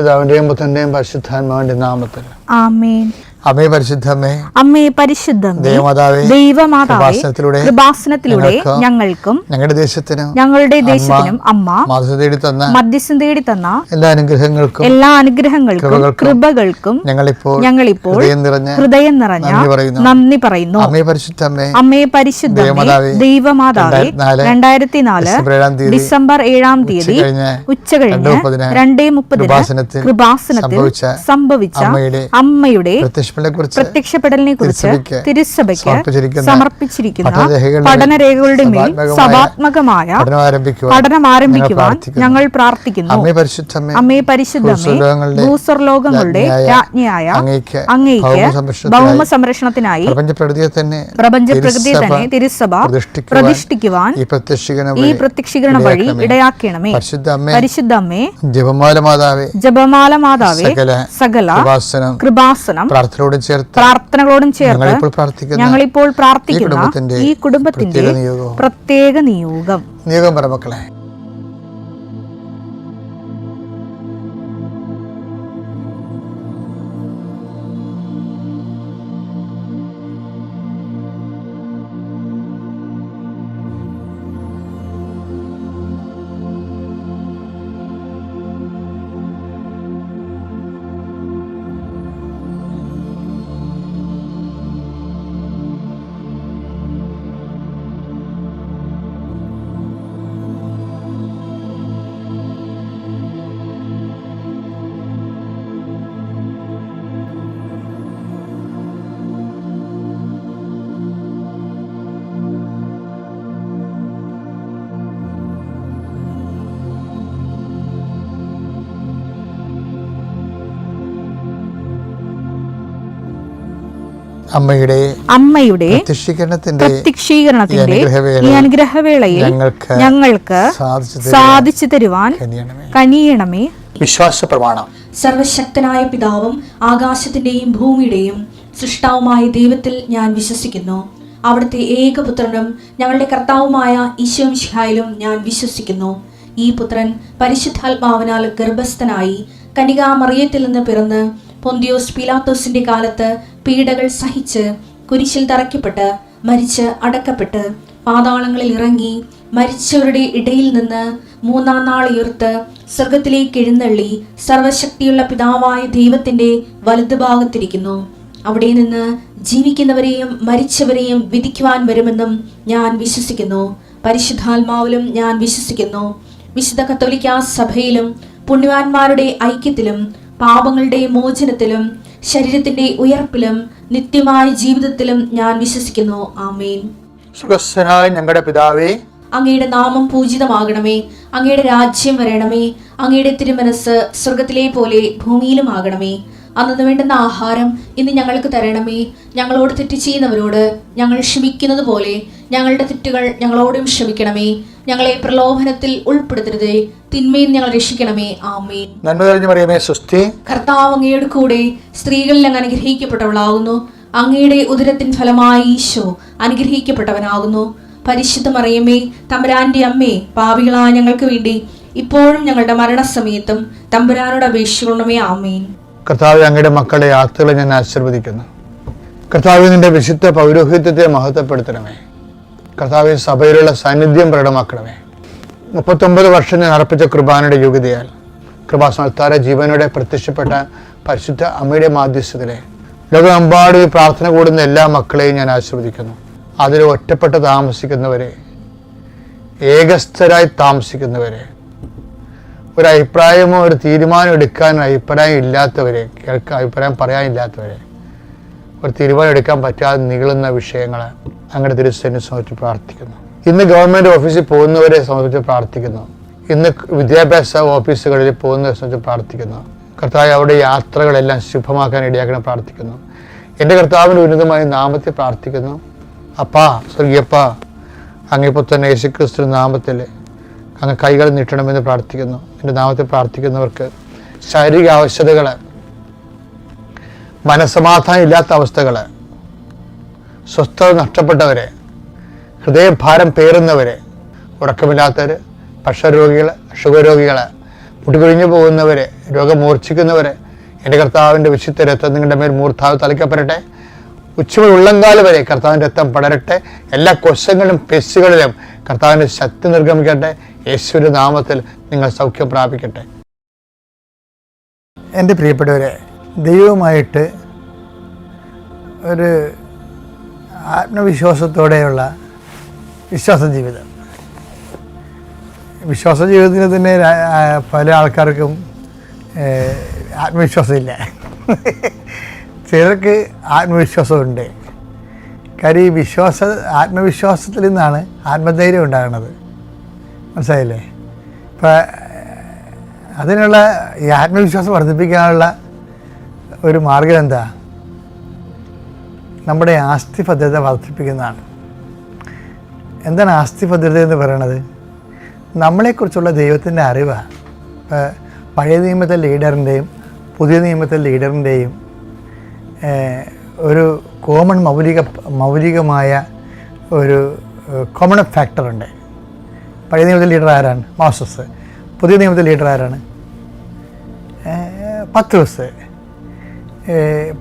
പിതാവിന്റെയും പുത്രന്റെയും പരിശുദ്ധാത്മാവിന്റെ നാമത്തിൽ ആമേൻ. അമ്മേ പരിശുദ്ധമേ, അമ്മേ പരിശുദ്ധമേ, ദൈവമാതാവേ, കൃപാസനത്തിലൂടെ ഞങ്ങൾക്കും ഞങ്ങളുടെ ദേശത്തിനും അമ്മ മധ്യസ്ഥം തേടി തന്ന എല്ലാ അനുഗ്രഹങ്ങൾക്കും കൃപകൾക്കും ഞങ്ങളിപ്പോൾ ഹൃദയം നിറഞ്ഞ നന്ദി പറയുന്നു. അമ്മേ പരിശുദ്ധമേ, ദൈവമാതാവേ, 2004 ഡിസംബർ 7-ാം തീയതി ഉച്ചകഴിഞ്ഞ് 2:30 കൃപാസനത്തിൽ സംഭവിച്ച അമ്മയുടെ പ്രത്യക്ഷപ്പെടലിനെ കുറിച്ച് തിരുസഭയ്ക്ക് സമർപ്പിച്ചിരിക്കുന്ന പഠനരേഖകളുടെ മേൽ സഭാത്മകമായ പഠനം ആരംഭിക്കുവാൻ ഞങ്ങൾ പ്രാർത്ഥിക്കുന്നു. അമ്മേ പരിശുദ്ധമേ, ഭൂസ്വർലോകങ്ങളുടെ രാജ്ഞിയായ അങ്ങേയ്ക്ക് ഭൗമ സംരക്ഷണത്തിനായി പ്രപഞ്ചപ്രകൃതിയെ തന്നെ തിരുസഭ പ്രതിഷ്ഠിക്കുവാൻ ഈ പ്രത്യക്ഷീകരണ വഴി ഇടയാക്കണമേ. പരിശുദ്ധമ്മേ, ജപമാല മാതാവേ, സകല കൃപാസനം പ്രാർത്ഥനകളോടും ചേർത്ത് ഞങ്ങളിപ്പോൾ പ്രാർത്ഥിക്കുന്ന ഈ കുടുംബത്തിന്റെ പ്രത്യേക നിയോഗം. മക്കളെ, അമ്മയുടെ പ്രത്യക്ഷീകരണത്തിന്റെ ഈ അനുഗ്രഹവേളയിൽ ഞങ്ങൾക്ക് സാധിച്ചു തരുവാൻ കനിയണമേ. വിശ്വാസ പ്രമാണം. സർവശക്തനായ പിതാവും ആകാശത്തിന്റെയും ഭൂമിയുടെയും സൃഷ്ടാവുമായ ദൈവത്തിൽ ഞാൻ വിശ്വസിക്കുന്നു. അവിടുത്തെ ഏകപുത്രനും ഞങ്ങളുടെ കർത്താവുമായ ഈശോ മിശിഹായിലും ഞാൻ വിശ്വസിക്കുന്നു. ഈ പുത്രൻ പരിശുദ്ധാത്മാവിനാൽ ഗർഭസ്ഥനായി കന്യകാമറിയത്തിൽ നിന്ന് പിറന്ന് പൊന്തിയോസ് പീലാത്തോസിന്റെ കാലത്ത് പീഡകൾ സഹിച്ച് കുരിശിൽ തറയ്ക്കപ്പെട്ട് മരിച്ച് അടക്കപ്പെട്ട് പാതാളങ്ങളിൽ ഇറങ്ങി മരിച്ചവരുടെ ഇടയിൽ നിന്ന് 3-ാം നാൾ ഉയർത്ത് സ്വർഗത്തിലേക്ക് എഴുന്നള്ളി സർവശക്തിയുള്ള പിതാവായ ദൈവത്തിന്റെ വലതുഭാഗത്തിരിക്കുന്നു. അവിടെ നിന്ന് ജീവിക്കുന്നവരെയും മരിച്ചവരെയും വിധിക്കുവാൻ വരുമെന്നും ഞാൻ വിശ്വസിക്കുന്നു. പരിശുദ്ധാത്മാവിലും ഞാൻ വിശ്വസിക്കുന്നു. വിശുദ്ധ കത്തോലിക്കാ സഭയിലും പുണ്യവാന്മാരുടെ ഐക്യത്തിലും പാപങ്ങളുടെ മോചനത്തിലും ശരീരത്തിന്റെ ഉയർപ്പിലും നിത്യമായ ജീവിതത്തിലും ഞാൻ വിശ്വസിക്കുന്നു. ആമേൻ. സ്വർഗ്ഗസ്ഥനായ ഞങ്ങളുടെ പിതാവേ, അങ്ങയുടെ നാമം പൂജിതമാകണമേ. അങ്ങയുടെ രാജ്യം വരണമേ. അങ്ങയുടെ തിരുമനസ് സ്വർഗത്തിലെ പോലെ ഭൂമിയിലും ആകണമേ. അന്നു വേണ്ടുന്ന ആഹാരം ഇന്ന് ഞങ്ങൾക്ക് തരണമേ. ഞങ്ങളോട് തെറ്റ് ചെയ്യുന്നവരോട് ഞങ്ങൾ ക്ഷമിക്കുന്നത് പോലെ ഞങ്ങളുടെ തെറ്റുകൾ ഞങ്ങളോടും ക്ഷമിക്കണമേ. ഞങ്ങളെ പ്രലോഭനത്തിൽ ഉൾപ്പെടുത്തരുതേ, തിന്മയിൽ ഞങ്ങൾ രക്ഷിക്കണമേ. ആമേൻ. നന്മ നിറഞ്ഞ മറിയമേ, സ്വസ്തി. കർത്താവ് അങ്ങയുടെ കൂടെ സ്ത്രീകളിൽ അങ്ങ് അനുഗ്രഹിക്കപ്പെട്ടവളാകുന്നു. അങ്ങയുടെ ഉദരത്തിൻ ഫലമായി ഈശോ അനുഗ്രഹിക്കപ്പെട്ടവനാകുന്നു. പരിശുദ്ധ മറിയമേ, തമ്പുരാന്റെ അമ്മേ, പാപികളായ ഞങ്ങൾക്ക് വേണ്ടി ഇപ്പോഴും ഞങ്ങളുടെ മരണസമയത്തും തമ്പുരാനോട് അപേക്ഷിക്കണമേ. ആമേൻ. കർത്താവ്, അങ്ങയുടെ മക്കളുടെ യാത്രകളെ ഞാൻ ആശീർവദിക്കുന്നു. കർത്താവ്, നിന്റെ വിശുദ്ധ പൗരോഹിത്യത്തെ മഹത്വപ്പെടുത്തണമേ. കർത്താവ്, സഭയിലുള്ള സാന്നിധ്യം പ്രകടമാക്കണമേ. 39 വർഷം ഞാൻ അർപ്പിച്ച കുർബാനയുടെ യോഗ്യതയാൽ കൃപാസനത്താര ജീവനോടെ പ്രത്യക്ഷപ്പെട്ട പരിശുദ്ധ അമ്മയുടെ മാധ്യസ്ഥത്തിലെ ലോകമെമ്പാടും പ്രാർത്ഥന കൂടുന്ന എല്ലാ മക്കളെയും ഞാൻ ആശീർവദിക്കുന്നു. അതിൽ ഒറ്റപ്പെട്ട് താമസിക്കുന്നവരെ, ഏകസ്ഥരായി താമസിക്കുന്നവരെ, ഒരു അഭിപ്രായമോ ഒരു തീരുമാനം എടുക്കാൻ അഭിപ്രായം ഇല്ലാത്തവരെ, അഭിപ്രായം പറയാനില്ലാത്തവരെ, ഒരു തീരുമാനം എടുക്കാൻ പറ്റാതെ നീളുന്ന വിഷയങ്ങൾ അങ്ങയുടെ തിരുസന്നിധിയിൽ സമർപ്പിച്ച് പ്രാർത്ഥിക്കുന്നു. ഇന്ന് ഗവൺമെൻറ് ഓഫീസിൽ പോകുന്നവരെ സമർപ്പിച്ച് പ്രാർത്ഥിക്കുന്നു. ഇന്ന് വിദ്യാഭ്യാസ ഓഫീസുകളിൽ പോകുന്നവരെ സംബന്ധിച്ച് പ്രാർത്ഥിക്കുന്നു. കർത്താവ്, അവിടെ യാത്രകളെല്ലാം ശുഭമാക്കാൻ ഇടയാക്കണം പ്രാർത്ഥിക്കുന്നു. എൻ്റെ കർത്താവിൻ്റെ ഉന്നതമായ നാമത്തിൽ പ്രാർത്ഥിക്കുന്നു. അപ്പാ, സ്വർഗീയപ്പാ, അങ്ങേ പുത്രൻ യേശുക്രിസ്തു നാമത്തിൽ അങ്ങ് കൈകൾ നീട്ടണമെന്ന് പ്രാർത്ഥിക്കുന്നു. എൻ്റെ നാമത്തിൽ പ്രാർത്ഥിക്കുന്നവർക്ക് ശാരീരിക ആവശ്യതകൾ, മനസ്സമാധാനം ഇല്ലാത്ത അവസ്ഥകൾ, സ്വസ്ഥത നഷ്ടപ്പെട്ടവരെ, ഹൃദയഭാരം പേറുന്നവരെ, ഉറക്കമില്ലാത്തവർ, ഭക്ഷ്യരോഗികൾ, ഷുഗർ രോഗികൾ, മുട്ടുകൊഴിഞ്ഞു പോകുന്നവരെ, രോഗം മൂർച്ഛിക്കുന്നവരെ എൻ്റെ കർത്താവിൻ്റെ വിശുദ്ധ രക്തം നിങ്ങളുടെ മേൽ മൂർധാവ് തളിക്കപ്പെടട്ടെ. ഉച്ചമുതൽ ഉള്ളങ്കാല് വരെ കർത്താവിൻ്റെ രക്തം പടരട്ടെ. എല്ലാ കൊശങ്ങളിലും പെശുകളിലും കർത്താവിൻ്റെ ശക്തി നിർഗമിക്കട്ടെ. യേശുവിൻ്റെ നാമത്തിൽ നിങ്ങൾ സൗഖ്യം പ്രാപിക്കട്ടെ. എൻ്റെ പ്രിയപ്പെട്ടവരെ, ദൈവവുമായിട്ട് ഒരു ആത്മവിശ്വാസത്തോടെയുള്ള വിശ്വാസ ജീവിതം, വിശ്വാസ ജീവിതത്തിന് തന്നെ പല ആൾക്കാർക്കും ആത്മവിശ്വാസമില്ല. ചിലർക്ക് ആത്മവിശ്വാസമുണ്ട്. കാര്യം ഈ ആത്മവിശ്വാസത്തിൽ നിന്നാണ് ആത്മധൈര്യം ഉണ്ടാകുന്നത്. മനസ്സിലായില്ലേ? ഇപ്പം അതിനുള്ള ഈ ആത്മവിശ്വാസം വർദ്ധിപ്പിക്കാനുള്ള ഒരു മാർഗം എന്താ? നമ്മുടെ ആസ്തി ഭദ്രത വർദ്ധിപ്പിക്കുന്നതാണ്. എന്താണ് ആസ്തി ഭദ്രത എന്ന് പറയണത്? നമ്മളെക്കുറിച്ചുള്ള ദൈവത്തിൻ്റെ അറിവാണ്. പഴയ നിയമത്തെ ലീഡറിൻ്റെയും പുതിയ നിയമത്തെ ലീഡറിൻ്റെയും ഒരു കോമൺ മൗലികമായ ഒരു കോമൺ ഫാക്ടറുണ്ട്. പഴയ നിയമത്തിലെ ലീഡർ ആരാണ്? മോസസ്. പുതിയ നിയമത്തിലെ ലീഡർ ആരാണ്? പത്രോസ്.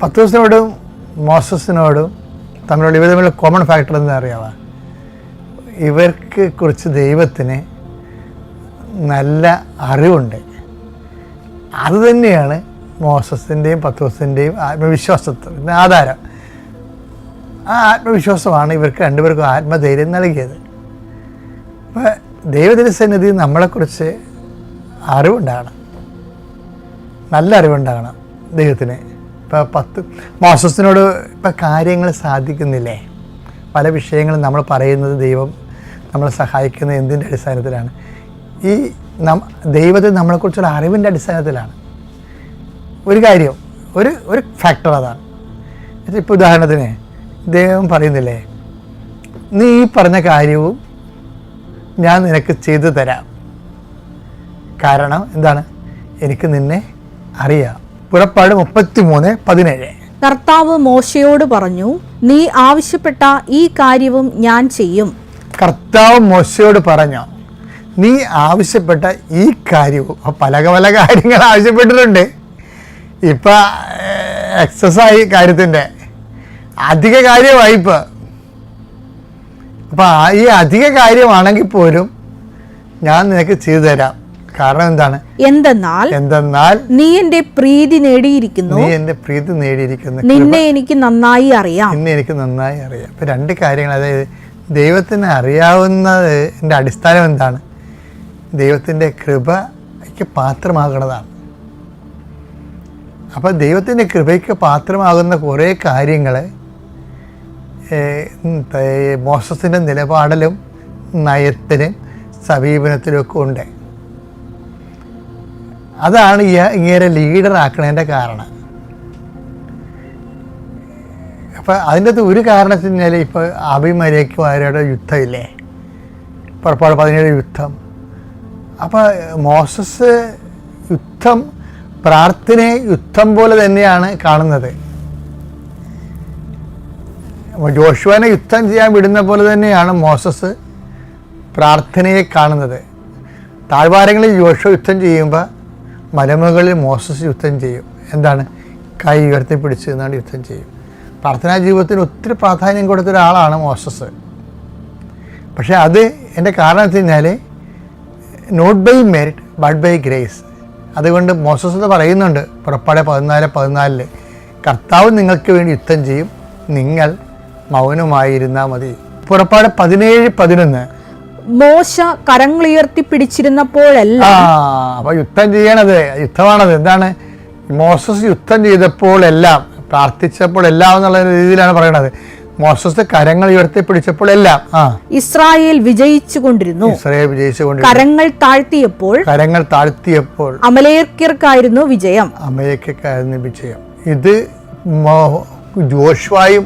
പത്രോസിനോടും മോസസിനോടും തമ്മിലുള്ള ഇവർ തമ്മിലുള്ള കോമൺ ഫാക്ടർ എന്താ അറിയാമോ? ഇവർക്ക് കുറിച്ച് ദൈവത്തിന് നല്ല അറിവുണ്ട്. അതുതന്നെയാണ് മോസസിൻ്റെയും പത്രോസിൻ്റെയും ആത്മവിശ്വാസത്തിന് ആധാരം. ആ ആത്മവിശ്വാസമാണ് ഇവർക്ക് രണ്ടുപേർക്കും ആത്മധൈര്യം നൽകിയത്. അപ്പോൾ ദൈവത്തിൻ്റെ സന്നിധി നമ്മളെക്കുറിച്ച് അറിവുണ്ടാകണം, നല്ല അറിവുണ്ടാകണം ദൈവത്തിന്. ഇപ്പോൾ മോസസിനോട് ഇപ്പം കാര്യങ്ങൾ സാധിക്കുന്നില്ലേ? പല വിഷയങ്ങളും നമ്മൾ പറയുന്നത് ദൈവം നമ്മളെ സഹായിക്കുന്നത് എന്തിൻ്റെ അടിസ്ഥാനത്തിലാണ്? ഈ ദൈവത്തിന് നമ്മളെക്കുറിച്ചുള്ള അറിവിൻ്റെ അടിസ്ഥാനത്തിലാണ്. ഒരു കാര്യം, ഒരു ഫാക്ടർ അതാണ്. ഇപ്പോൾ ഉദാഹരണത്തിന് ദൈവം പറയുന്നില്ലേ, നീ ഈ പറഞ്ഞ കാര്യവും ഞാൻ നിനക്ക് ചെയ്തു തരാം. കാരണം എന്താണ്? എനിക്ക് നിന്നെ അറിയാം. പുറപ്പാട് 33:17. കർത്താവ് മോശയോട് പറഞ്ഞു, നീ ആവശ്യപ്പെട്ട ഈ കാര്യവും ഞാൻ ചെയ്യും. കർത്താവ് മോശയോട് പറഞ്ഞു, നീ ആവശ്യപ്പെട്ട ഈ കാര്യവും. പല പല കാര്യങ്ങൾ ആവശ്യപ്പെട്ടിട്ടുണ്ട്. ഇപ്പം എക്സസൈസ് കാര്യത്തിൻ്റെ അധിക കാര്യമായി. ഇപ്പം അപ്പം ഈ അധിക കാര്യമാണെങ്കിൽ പോലും ഞാൻ നിനക്ക് ചെയ്തു തരാം. കാരണം എന്താണ്? എന്തെന്നാൽ നീ എന്റെ പ്രീതി നേടിയിരിക്കുന്നു. നിന്നെ എനിക്ക് നന്നായി അറിയാം. ഇപ്പം രണ്ട് കാര്യങ്ങൾ. അതായത് ദൈവത്തിന് അറിയാവുന്നതിൻ്റെ അടിസ്ഥാനം എന്താണ്? ദൈവത്തിൻ്റെ കൃപയ്ക്ക് പാത്രമാകുന്നതാണ്. അപ്പോൾ ദൈവത്തിൻ്റെ കൃപയ്ക്ക് പാത്രമാകുന്ന കുറേ കാര്യങ്ങൾ മോസസിൻ്റെ നിലപാടിലും നയത്തിലും സമീപനത്തിലും ഒക്കെ ഉണ്ട്. അതാണ് ഇങ്ങനെ ലീഡറാക്കണതിൻ്റെ കാരണം. അപ്പം അതിൻ്റെ അകത്ത് ഒരു കാരണത്തിന് കഴിഞ്ഞാൽ ഇപ്പോൾ അഭിമലേക്കുമാരുടെ യുദ്ധമില്ലേ, പുറപ്പാട് 17 യുദ്ധം. അപ്പോൾ മോസസ് പ്രാർത്ഥനയെ യുദ്ധം പോലെ തന്നെയാണ് കാണുന്നത്. ജോഷുവനെ യുദ്ധം ചെയ്യാൻ വിടുന്ന പോലെ തന്നെയാണ് മോസസ് പ്രാർത്ഥനയെ കാണുന്നത്. താഴ്വാരങ്ങളിൽ ജോഷുവ യുദ്ധം ചെയ്യുമ്പോൾ മലമുകളിൽ മോസസ് യുദ്ധം ചെയ്യും. എന്താണ്? കൈ ഉയർത്തിപ്പിടിച്ച് എന്നാണ് യുദ്ധം ചെയ്യും. പ്രാർത്ഥനാ ജീവിതത്തിന് ഒത്തിരി പ്രാധാന്യം കൊടുത്ത ഒരാളാണ് മോസസ്. പക്ഷേ അത് എൻ്റെ കാരണം വെച്ച് കഴിഞ്ഞാൽ not by merit but by grace. അതുകൊണ്ട് മോസസ് എന്ന് പറയുന്നുണ്ട് പുറപ്പാട് 14:14, കർത്താവ് നിങ്ങൾക്ക് വേണ്ടി യുദ്ധം ചെയ്യും, നിങ്ങൾ മൗനമായിരുന്നാൽ മതി. പുറപ്പാട് 17:11, മോശ കരങ്ങളുയർത്തി പിടിച്ചിരുന്നപ്പോഴെല്ലാം. അപ്പൊ യുദ്ധം ചെയ്യണത് യുദ്ധമാണത്. എന്താണ്? മോസസ് യുദ്ധം ചെയ്തപ്പോഴെല്ലാം, പ്രാർത്ഥിച്ചപ്പോഴെല്ലാം എന്നുള്ള രീതിയിലാണ് പറയണത്. മോസസ് കരങ്ങൾ ഉയർത്തി പിടിച്ചപ്പോൾ എല്ലാം ഇസ്രായേൽ വിജയിച്ചുകൊണ്ടിരുന്നു. കരങ്ങൾ താഴ്ത്തിയപ്പോൾ അമലേക്യർക്കായിരുന്നു വിജയം. ഇത് ജോഷുവയും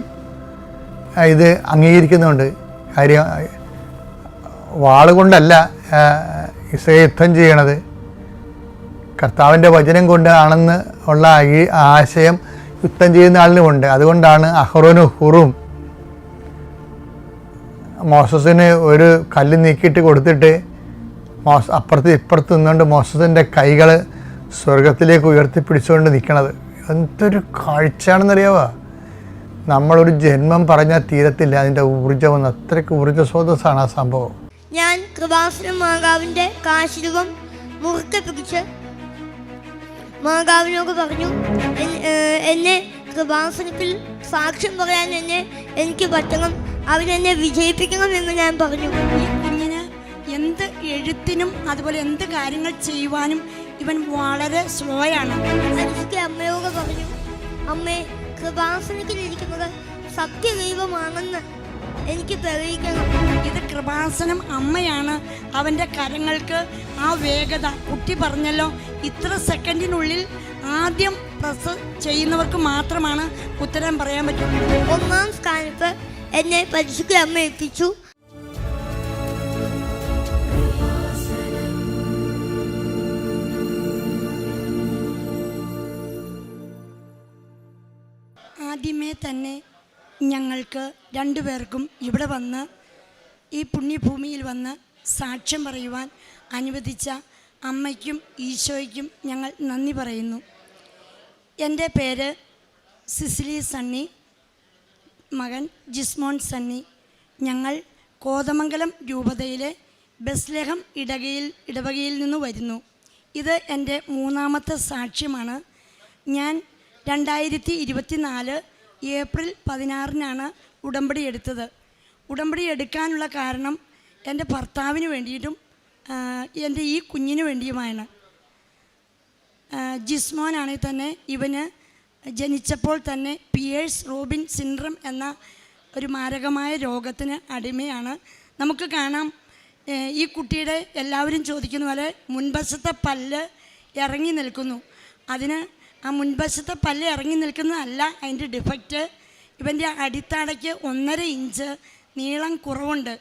ഇത് അംഗീകരിക്കുന്നുണ്ട്. കാര്യം വാളുകൊണ്ടല്ല ഇസ്രായേൽ യുദ്ധം ചെയ്യണത്, കർത്താവിൻ്റെ വചനം കൊണ്ടാണെന്ന് ഉള്ള ഈ ആശയം യുദ്ധം ചെയ്യുന്ന ആളിനുമുണ്ട്. അതുകൊണ്ടാണ് അഹ്റോനും ഹൂറും മോസസിന് ഒരു കല്ല് നീക്കിയിട്ട് കൊടുത്തിട്ട് അപ്പുറത്ത് ഇപ്പുറത്ത് നിന്നുകൊണ്ട് മോസസിൻ്റെ കൈകൾ സ്വർഗത്തിലേക്ക് ഉയർത്തിപ്പിടിച്ചുകൊണ്ട് നിൽക്കണത് എന്തൊരു കാഴ്ചയാണെന്നറിയാവോ. നമ്മളൊരു ജന്മം പറഞ്ഞാൽ തീരത്തില്ല അതിൻ്റെ ഊർജ്ജം. അത്രയ്ക്ക് ഊർജ്ജസ്രോതസ്സാണ് ആ സംഭവം. ഞാൻ കൃപാസന മാതാവിൻ്റെ കാശിരൂപം മുറുക്കെ പിടിച്ച് മാതാവിനോട് പറഞ്ഞു, എന്നെ കൃപാസനത്തിൽ സാക്ഷ്യം പറയാൻ എനിക്ക് പറ്റണം, അവനെന്നെ വിജയിപ്പിക്കണം എന്ന് ഞാൻ പറഞ്ഞു. ഈ കുഞ്ഞിന് എന്ത് എഴുത്തിനും അതുപോലെ എന്ത് കാര്യങ്ങൾ ചെയ്യുവാനും ഇവൻ വളരെ സ്ലോയാണ്. എനിക്ക് അമ്മയോട് പറഞ്ഞു, അമ്മേ, കൃപാസനത്തിലിരിക്കുന്നത് സത്യദൈവമാണെന്ന് എനിക്ക് തെളിയിക്കണം. ഇത് കൃപാസനം അമ്മയാണ്. അവൻ്റെ കരങ്ങൾക്ക് ആ വേഗത, കുട്ടി പറഞ്ഞല്ലോ, ഇത്ര സെക്കൻഡിനുള്ളിൽ ആദ്യം പ്രസ് ചെയ്യുന്നവർക്ക് മാത്രമാണ് ഉത്തരം പറയാൻ പറ്റുള്ളൂ. 1ാം സ്ഥാനത്ത് എന്നെ പരിശുദ്ധ അമ്മ എത്തിച്ചു. ആദ്യമേ തന്നെ ഞങ്ങൾക്ക് രണ്ടുപേർക്കും ഇവിടെ വന്ന് ഈ പുണ്യഭൂമിയിൽ വന്ന് സാക്ഷ്യം പറയുവാൻ അനുവദിച്ച അമ്മയ്ക്കും ഈശോയ്ക്കും ഞങ്ങൾ നന്ദി പറയുന്നു. എൻ്റെ പേര് സിസിലി സണ്ണി, മകൻ ജിസ്മോൻ സണ്ണി. ഞങ്ങൾ കോതമംഗലം രൂപതയിലെ ബെസ്ലഹം ഇടവകയിൽ നിന്ന് വരുന്നു. ഇത് എൻ്റെ 3ാമത്തെ സാക്ഷ്യമാണ്. ഞാൻ 2024 ഏപ്രിൽ 16-നാണ് ഉടമ്പടി എടുത്തത്. ഉടമ്പടി എടുക്കാനുള്ള കാരണം എൻ്റെ ഭർത്താവിന് വേണ്ടിയിട്ടും എൻ്റെ ഈ കുഞ്ഞിന് വേണ്ടിയുമാണ്. ജിസ്മോനാണെങ്കിൽ തന്നെ ഇവന് ജനിച്ചപ്പോൾ തന്നെ പിയേഴ്സ് റോബിൻ സിൻഡ്രം എന്ന ഒരു മാരകമായ രോഗത്തിന് അടിമയാണ്. നമുക്ക് കാണാം, ഈ കുട്ടിയുടെ എല്ലാവരും ചോദിക്കുന്ന പോലെ മുൻവശത്തെ പല്ല് ഇറങ്ങി നിൽക്കുന്നു. അതിന് ആ മുൻവശത്തെ പല്ല് ഇറങ്ങി നിൽക്കുന്നതല്ല അതിൻ്റെ ഡിഫക്റ്റ്. ഇവൻ്റെ അടിത്തടയ്ക്ക് 1.5 ഇഞ്ച് നീളം കുറവുണ്ട്.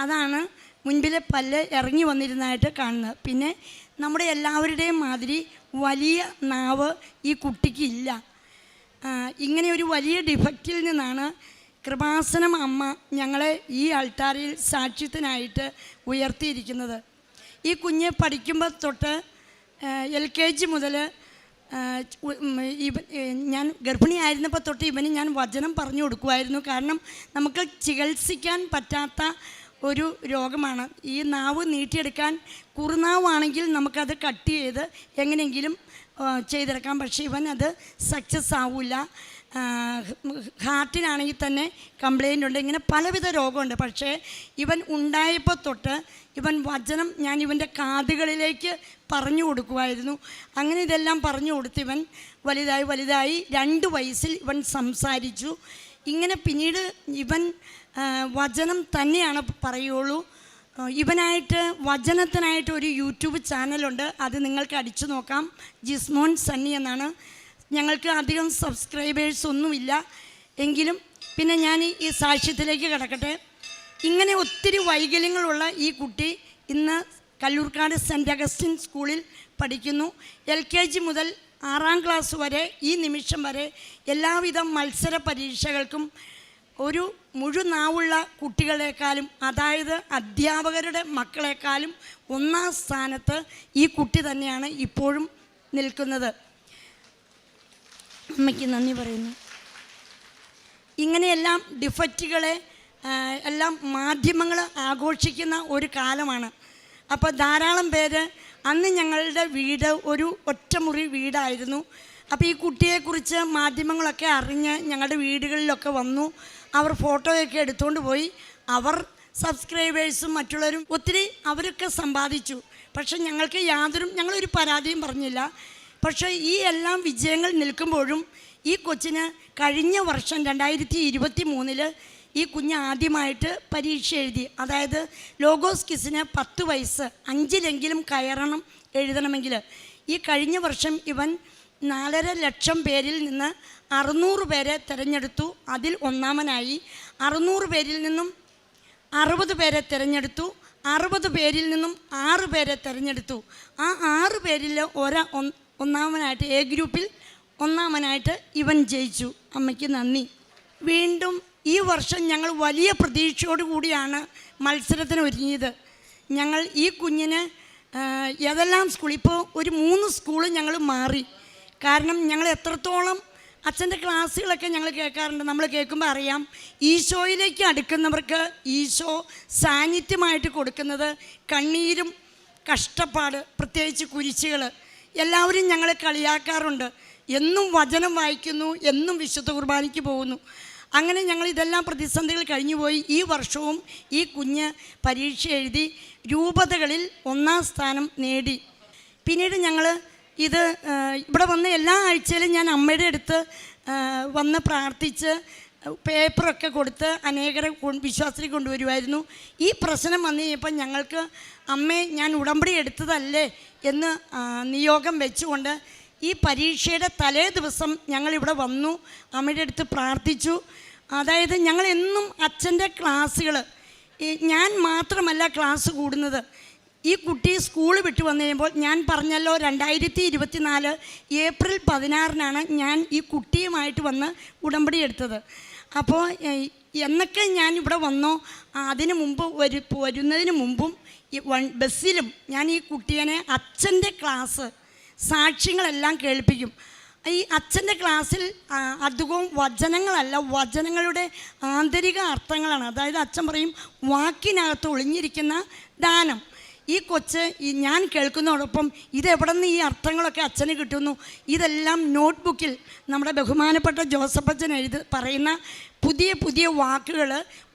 അതാണ് മുൻപിലെ പല്ല് ഇറങ്ങി വന്നിരുന്നതായിട്ട് കാണുന്നത്. പിന്നെ നമ്മുടെ എല്ലാവരുടെയും മാതിരി വലിയ നാവ് ഈ കുട്ടിക്ക് ഇല്ല. ഇങ്ങനെ ഒരു വലിയ ഡിഫക്റ്റിൽ നിന്നാണ് കൃപാസനം അമ്മ ഞങ്ങളെ ഈ അൾത്താരയിൽ സാക്ഷ്യത്തിനായിട്ട് ഉയർത്തിയിരിക്കുന്നത്. ഈ കുഞ്ഞ് പഠിക്കുമ്പോൾ തൊട്ട് LKG മുതൽ ഞാൻ ഗർഭിണിയായിരുന്നപ്പോൾ തൊട്ട് ഇവന് ഞാൻ വചനം പറഞ്ഞു കൊടുക്കുമായിരുന്നു. കാരണം നമുക്ക് ചികിത്സിക്കാൻ പറ്റാത്ത ഒരു രോഗമാണ് ഈ നാവ്. നീട്ടിയെടുക്കാൻ കുറുനാവാണെങ്കിൽ നമുക്കത് കട്ട് ചെയ്ത് എങ്ങനെയെങ്കിലും ചെയ്തെടുക്കാം. പക്ഷേ ഇവൻ അത് സക്സസ് ആവില്ല. ഹാർട്ടിനാണെങ്കിൽ തന്നെ കംപ്ലൈൻ്റ് ഉണ്ട്. ഇങ്ങനെ പലവിധ രോഗമുണ്ട്. പക്ഷേ ഇവൻ ഉണ്ടായപ്പോൾ തൊട്ട് ഇവൻ വചനം ഞാൻ ഇവൻ്റെ കാതുകളിലേക്ക് പറഞ്ഞു കൊടുക്കുമായിരുന്നു. അങ്ങനെ ഇതെല്ലാം പറഞ്ഞു കൊടുത്ത് ഇവൻ വലുതായി 2 വയസ്സിൽ ഇവൻ സംസാരിച്ചു. ഇങ്ങനെ പിന്നീട് ഇവൻ വചനം തന്നെയാണ് പറയുള്ളൂ. ഇവനായിട്ട് വചനത്തിനായിട്ട് ഒരു യൂട്യൂബ് ചാനലുണ്ട്. അത് നിങ്ങൾക്ക് അടിച്ചു നോക്കാം. ജിസ്മോൻ സണ്ണി എന്നാണ്. ഞങ്ങൾക്ക് അധികം സബ്സ്ക്രൈബേഴ്സ് ഒന്നുമില്ല എങ്കിലും പിന്നെ ഞാൻ ഈ സാക്ഷ്യത്തിലേക്ക് കിടക്കട്ടെ. ഇങ്ങനെ ഒത്തിരി വൈകല്യങ്ങളുള്ള ഈ കുട്ടി ഇന്ന് കല്ലൂർക്കാട് സെൻറ്റ് അഗസ്റ്റിൻ സ്കൂളിൽ പഠിക്കുന്നു. LKG മുതൽ 6ാം ക്ലാസ് വരെ ഈ നിമിഷം വരെ എല്ലാവിധ മത്സര പരീക്ഷകൾക്കും ഒരു മുഴുനാവുള്ള കുട്ടികളെക്കാളും, അതായത് അധ്യാപകരുടെ മക്കളെക്കാളും 1ാം സ്ഥാനത്ത് ഈ കുട്ടി തന്നെയാണ് ഇപ്പോഴും നിൽക്കുന്നത്. അമ്മയ്ക്ക് നന്ദി പറയുന്നു. ഇങ്ങനെയെല്ലാം ഡിഫക്റ്റുകളെ എല്ലാം മാധ്യമങ്ങൾ ആഘോഷിക്കുന്ന ഒരു കാലമാണ്. അപ്പോൾ ധാരാളം പേര്, അന്ന് ഞങ്ങളുടെ വീട് ഒരു ഒറ്റമുറി വീടായിരുന്നു. അപ്പോൾ ഈ കുട്ടിയെക്കുറിച്ച് മാധ്യമങ്ങളൊക്കെ അറിഞ്ഞ് ഞങ്ങളുടെ വീടുകളിലൊക്കെ വന്നു. അവർ ഫോട്ടോയൊക്കെ എടുത്തുകൊണ്ട് പോയി. അവർ സബ്സ്ക്രൈബേഴ്സും മറ്റുള്ളവരും ഒത്തിരി അവരൊക്കെ സമ്പാദിച്ചു. പക്ഷെ ഞങ്ങളൊരു പരാതിയും പറഞ്ഞില്ല. പക്ഷേ ഈ എല്ലാം വിജയങ്ങൾ നിൽക്കുമ്പോഴും ഈ കൊച്ചിന് കഴിഞ്ഞ വർഷം 2023 ഈ കുഞ്ഞ് ആദ്യമായിട്ട് പരീക്ഷ എഴുതി. അതായത് ലോഗോസ് ക്വിസിന് 10 വയസ്സ് 5-ലെങ്കിലും കയറണം എഴുതണമെങ്കിൽ. ഈ കഴിഞ്ഞ വർഷം ഇവൻ 4.5 ലക്ഷം പേരിൽ നിന്ന് 600 പേരെ തിരഞ്ഞെടുത്തു. അതിൽ 1ാമനായി. 600 പേരിൽ നിന്നും 60 പേരെ തിരഞ്ഞെടുത്തു. 60 പേരിൽ നിന്നും 6 പേരെ തിരഞ്ഞെടുത്തു. ആ 6 പേരിൽ 1ാമനായിട്ട് എ ഗ്രൂപ്പിൽ 1ാമനായിട്ട് ഇവൻ ജയിച്ചു. അമ്മയ്ക്ക് നന്ദി. വീണ്ടും ഈ വർഷം ഞങ്ങൾ വലിയ പ്രതീക്ഷയോടുകൂടിയാണ് മത്സരത്തിന് ഒരുങ്ങിയത്. ഞങ്ങൾ ഈ കുഞ്ഞിന് ഏതെല്ലാം സ്കൂൾ, ഇപ്പോൾ ഒരു 3 സ്കൂള് ഞങ്ങൾ മാറി. കാരണം ഞങ്ങൾ എത്രത്തോളം അച്ഛൻ്റെ ക്ലാസ്സുകളൊക്കെ ഞങ്ങൾ കേൾക്കാറുണ്ട്. നമ്മൾ കേൾക്കുമ്പോൾ അറിയാം, ഈശോയിലേക്ക് അടുക്കുന്നവർക്ക് ഈശോ സാന്നിധ്യമായിട്ട് കൊടുക്കുന്നത് കണ്ണീരും കഷ്ടപ്പാട്, പ്രത്യേകിച്ച് കുരിശുകൾ. എല്ലാവരും ഞങ്ങളെ കളിയാക്കാറുണ്ട്. എന്നും വചനം വായിക്കുന്നു, എന്നും വിശുദ്ധ കുർബാനയ്ക്ക് പോകുന്നു. അങ്ങനെ ഞങ്ങൾ ഇതെല്ലാം പ്രതിസന്ധികൾ കഴിഞ്ഞുപോയി. ഈ വർഷവും ഈ കുഞ്ഞ് പരീക്ഷ എഴുതി രൂപതകളിൽ 1ാം സ്ഥാനം നേടി. പിന്നീട് ഞങ്ങൾ ഇത് ഇവിടെ വന്ന് എല്ലാ ആഴ്ചയിലും ഞാൻ അമ്മയുടെ അടുത്ത് വന്ന് പ്രാർത്ഥിച്ച് പേപ്പറൊക്കെ കൊടുത്ത് അനേകരെ വിശ്വാസത്തിൽ കൊണ്ടുവരുമായിരുന്നു. ഈ പ്രശ്നം വന്നു കഴിഞ്ഞപ്പോൾ ഞങ്ങൾക്ക് അമ്മേ ഞാൻ ഉടമ്പടി എടുത്തതല്ലേ എന്ന് നിയോഗം വെച്ചുകൊണ്ട് ഈ പരീക്ഷയുടെ തലേ ദിവസം ഞങ്ങളിവിടെ വന്നു, അമ്മയുടെ അടുത്ത് പ്രാർത്ഥിച്ചു. അതായത് ഞങ്ങളെന്നും അച്ഛൻ്റെ ക്ലാസ്സുകൾ, ഞാൻ മാത്രമല്ല ക്ലാസ് കൂടുന്നത്. ഈ കുട്ടി സ്കൂൾ വിട്ട് വന്നു കഴിയുമ്പോൾ ഞാൻ പറഞ്ഞല്ലോ 2024 ഏപ്രിൽ 16 ഞാൻ ഈ കുട്ടിയുമായിട്ട് വന്ന് ഉടമ്പടി എടുത്തത്. അപ്പോൾ എന്നൊക്കെ ഞാൻ ഇവിടെ വന്നോ അതിന് മുമ്പ് വരുന്നതിന് മുമ്പും ഈ ബസ്സിലും ഞാൻ ഈ കുട്ടിയെ അച്ഛൻ്റെ ക്ലാസ് സാക്ഷ്യങ്ങളെല്ലാം കേൾപ്പിക്കും. ഈ അച്ഛൻ്റെ ക്ലാസ്സിൽ അധികവും വചനങ്ങളല്ല, വചനങ്ങളുടെ ആന്തരിക അർത്ഥങ്ങളാണ്. അതായത് അച്ഛൻ പറയും വാക്കിനകത്ത് ഒളിഞ്ഞിരിക്കുന്ന ദാനം. ഈ കൊച്ച് ഞാൻ കേൾക്കുന്നതോടൊപ്പം ഇതെവിടെ നിന്ന് ഈ അർത്ഥങ്ങളൊക്കെ അച്ഛന് കിട്ടുന്നു, ഇതെല്ലാം നോട്ട്ബുക്കിൽ നമ്മുടെ ബഹുമാനപ്പെട്ട ജോസഫ് അച്ഛൻ പറയുന്ന പുതിയ പുതിയ വാക്കുകൾ,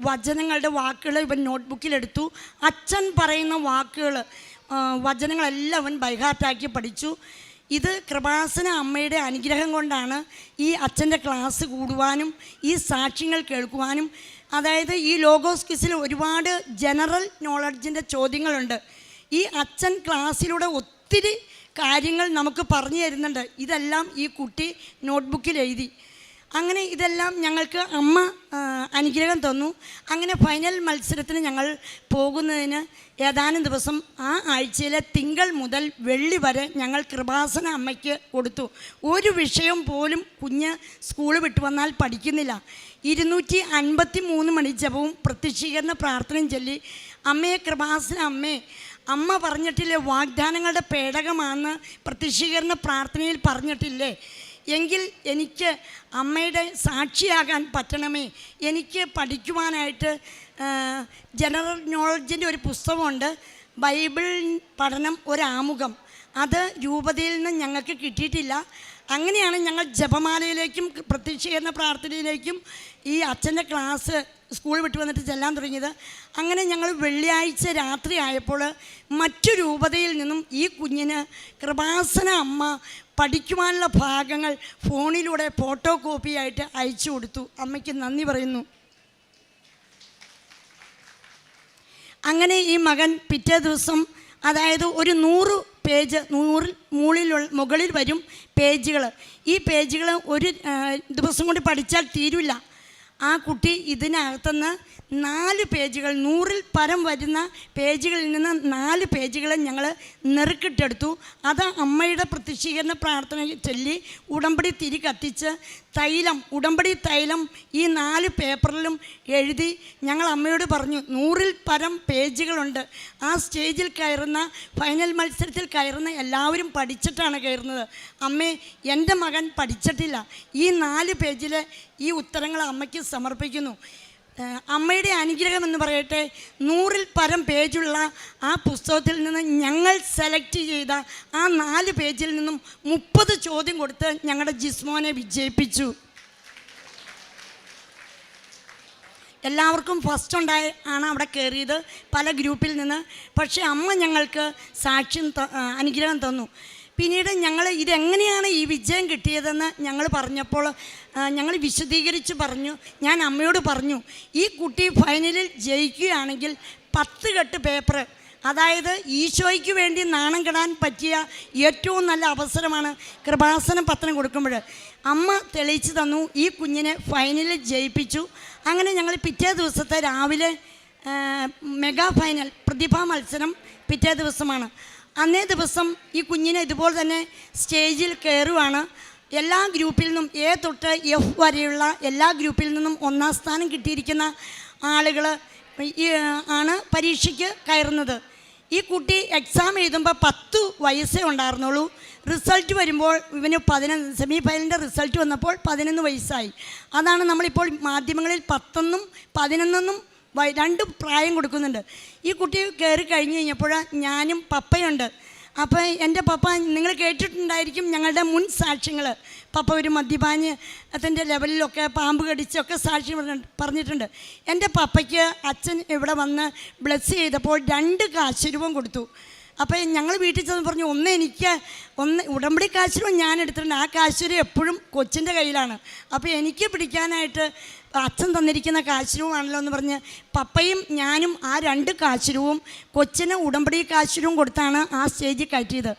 വചനങ്ങളുടെ വാക്കുകൾ ഇവൻ നോട്ട്ബുക്കിലെടുത്തു. അച്ഛൻ പറയുന്ന വാക്കുകൾ, വചനങ്ങളെല്ലാം അവൻ ബൈഹാർട്ടാക്കി പഠിച്ചു. ഇത് കൃപാസന അമ്മയുടെ അനുഗ്രഹം കൊണ്ടാണ് ഈ അച്ഛൻ്റെ ക്ലാസ് കൂടുവാനും ഈ സാക്ഷ്യങ്ങൾ കേൾക്കുവാനും. അതായത് ഈ ലോഗോസ് ക്വിസിൽ ഒരുപാട് ജനറൽ നോളജിൻ്റെ ചോദ്യങ്ങളുണ്ട്. ഈ അച്ഛൻ ക്ലാസ്സിലൂടെ ഒത്തിരി കാര്യങ്ങൾ നമുക്ക് പറഞ്ഞു തരുന്നുണ്ട്. ഇതെല്ലാം ഈ കുട്ടി നോട്ട്ബുക്കിൽ എഴുതി. അങ്ങനെ ഇതെല്ലാം ഞങ്ങൾക്ക് അമ്മ അനുഗ്രഹം തന്നു. അങ്ങനെ ഫൈനൽ മത്സരത്തിന് ഞങ്ങൾ പോകുന്നതിന് ഏതാനും ദിവസം ആ ആഴ്ചയിലെ തിങ്കൾ മുതൽ വെള്ളി വരെ ഞങ്ങൾ കൃപാസന അമ്മയ്ക്ക് കൊടുത്തു. ഒരു വിഷയം പോലും കുഞ്ഞ് സ്കൂൾ വിട്ടു വന്നാൽ പഠിക്കുന്നില്ല. 253 മണി ജപവും പ്രത്യക്ഷീകരണ പ്രാർത്ഥനയും ചൊല്ലി അമ്മയെ കൃപാസന അമ്മ പറഞ്ഞിട്ടില്ലേ വാഗ്ദാനങ്ങളുടെ പേടകമാണെന്ന് പ്രത്യക്ഷീകരണ പ്രാർത്ഥനയിൽ പറഞ്ഞിട്ടില്ലേ, എങ്കിൽ എനിക്ക് അമ്മയുടെ സാക്ഷിയാകാൻ പറ്റണമേ. എനിക്ക് പഠിക്കുവാനായിട്ട് ജനറൽ നോളജിൻ്റെ ഒരു പുസ്തകമുണ്ട്, ബൈബിൾ പഠനം ഒരാമുഖം. അത് രൂപതയിൽ നിന്ന് ഞങ്ങൾക്ക് കിട്ടിയിട്ടില്ല. അങ്ങനെയാണ് ഞങ്ങൾ ജപമാലയിലേക്കും പ്രത്യക്ഷീകരണ പ്രാർത്ഥനയിലേക്കും ഈ അച്ഛൻ്റെ ക്ലാസ് സ്കൂൾ വിട്ട് വന്നിട്ട് ചെല്ലാൻ തുടങ്ങിയത്. അങ്ങനെ ഞങ്ങൾ വെള്ളിയാഴ്ച രാത്രി ആയപ്പോൾ മറ്റു രൂപതയിൽ നിന്നും ഈ കുഞ്ഞിന് കൃപാസന അമ്മ പഠിക്കുവാനുള്ള ഭാഗങ്ങൾ ഫോണിലൂടെ ഫോട്ടോ കോപ്പിയായിട്ട് അയച്ചു കൊടുത്തു. അമ്മയ്ക്ക് നന്ദി പറയുന്നു. അങ്ങനെ ഈ മകൻ പിറ്റേ ദിവസം, അതായത് ഒരു 100 പേജ്, 100 മുകളിൽ വരും പേജുകൾ. ഈ പേജുകൾ ഒരു ദിവസം കൊണ്ട് പഠിച്ചാൽ തീരില്ല. ആ കുട്ടി ഇതിനകത്തുനിന്ന് 4 പേജുകൾ, 100-ൽ പരം വരുന്ന പേജുകളിൽ നിന്ന് 4 പേജുകൾ ഞങ്ങൾ നെറുക്കിട്ടെടുത്തു. അത് അമ്മയുടെ പ്രത്യക്ഷീകരണ പ്രാർത്ഥന ചൊല്ലി ഉടമ്പടി തിരി കത്തിച്ച് ഉടമ്പടി തൈലം ഈ 4 പേപ്പറിലും എഴുതി ഞങ്ങൾ അമ്മയോട് പറഞ്ഞു, 100-ൽ പരം പേജുകളുണ്ട്. ആ സ്റ്റേജിൽ കയറുന്ന, ഫൈനൽ മത്സരത്തിൽ കയറുന്ന എല്ലാവരും പഠിച്ചിട്ടാണ് കയറുന്നത്. അമ്മേ, എൻ്റെ മകൻ പഠിച്ചിട്ടില്ല. ഈ 4 പേജിലെ ഈ ഉത്തരങ്ങൾ അമ്മയ്ക്ക് സമർപ്പിക്കുന്നു. അമ്മയുടെ അനുഗ്രഹം എന്ന് പറയട്ടെ, 100-ൽ പരം പേജുള്ള ആ പുസ്തകത്തിൽ നിന്ന് ഞങ്ങൾ സെലക്ട് ചെയ്ത ആ 4 പേജിൽ നിന്നും 30 ചോദ്യം കൊടുത്ത് ഞങ്ങളുടെ ജിസ്മോനെ വിജയിപ്പിച്ചു. എല്ലാവർക്കും ഫസ്റ്റ് ആണ് അവിടെ കയറിയത് പല ഗ്രൂപ്പിൽ നിന്ന്. പക്ഷേ അമ്മ ഞങ്ങൾക്ക് സാക്ഷ്യം അനുഗ്രഹം തന്നു. പിന്നീട് ഞങ്ങൾ ഇതെങ്ങനെയാണ് ഈ വിജയം കിട്ടിയതെന്ന് ഞങ്ങൾ പറഞ്ഞപ്പോൾ ഞങ്ങൾ വിശദീകരിച്ച് പറഞ്ഞു. ഞാൻ അമ്മയോട് പറഞ്ഞു, ഈ കുട്ടി ഫൈനലിൽ ജയിക്കുകയാണെങ്കിൽ 10 കെട്ട് പേപ്പർ, അതായത് ഈശോയ്ക്ക് വേണ്ടി നാണം കെടാൻ പറ്റിയ ഏറ്റവും നല്ല അവസരമാണ് കൃപാസനം പത്രം കൊടുക്കുമ്പോൾ. അമ്മ തെളിയിച്ചു തന്നു. ഈ കുഞ്ഞിനെ ഫൈനലിൽ ജയിപ്പിച്ചു. അങ്ങനെ ഞങ്ങൾ പിറ്റേ ദിവസത്തെ രാവിലെ മെഗാ ഫൈനൽ പ്രതിഭാ മത്സരം പിറ്റേ ദിവസമാണ്. അന്നേ ദിവസം ഈ കുഞ്ഞിനെ ഇതുപോലെ തന്നെ സ്റ്റേജിൽ കയറുവാണ്. എല്ലാ ഗ്രൂപ്പിൽ നിന്നും A തൊട്ട് F വരെയുള്ള എല്ലാ ഗ്രൂപ്പിൽ നിന്നും 1-ാം സ്ഥാനം കിട്ടിയിരിക്കുന്ന ആളുകൾ ആണ് പരീക്ഷയ്ക്ക് കയറുന്നത്. ഈ കുട്ടി എക്സാം എഴുതുമ്പോൾ 10 വയസ്സേ ഉണ്ടായിരുന്നുള്ളൂ. റിസൾട്ട് വരുമ്പോൾ ഇവന് 11, സെമി ഫൈനലിൻ്റെ റിസൾട്ട് വന്നപ്പോൾ 11 വയസ്സായി. അതാണ് നമ്മളിപ്പോൾ മാധ്യമങ്ങളിൽ 10 11 2 പ്രായം കൊടുക്കുന്നുണ്ട്. ഈ കുട്ടി കയറി കഴിഞ്ഞ് കഴിഞ്ഞപ്പോൾ ഞാനും പപ്പയുണ്ട്. അപ്പോൾ എൻ്റെ പപ്പ നിങ്ങൾ കേട്ടിട്ടുണ്ടായിരിക്കും ഞങ്ങളുടെ മുൻ സാക്ഷ്യങ്ങൾ. പപ്പ ഒരു മദ്യപാനത്തിൻ്റെ ലെവലിലൊക്കെ പാമ്പ് കടിച്ചൊക്കെ സാക്ഷി പറഞ്ഞിട്ടുണ്ട്. എൻ്റെ പപ്പയ്ക്ക് അച്ഛൻ ഇവിടെ വന്ന് ബ്ലെസ് ചെയ്തപ്പോൾ 2 കാശുരൂപം കൊടുത്തു. അപ്പോൾ ഞങ്ങൾ വീട്ടിൽ ചെന്ന് പറഞ്ഞു, ഒന്ന് ഉടമ്പടി കാശുരൂപം ഞാൻ എടുത്തിട്ടുണ്ട്, ആ കാശുരൂപം എപ്പോഴും കൊച്ചിൻ്റെ കയ്യിലാണ്, അപ്പോൾ എനിക്ക് പിടിക്കാനായിട്ട് അച്ഛൻ തന്നിരിക്കുന്ന കാശുരൂപമാണല്ലോ എന്ന് പറഞ്ഞ് പപ്പയും ഞാനും ആ 2 കാശുരൂപവും കൊച്ചിന് ഉടമ്പടി കാശുരൂപം കൊടുത്താണ് ആ സ്റ്റേജിൽ കയറ്റിയത്.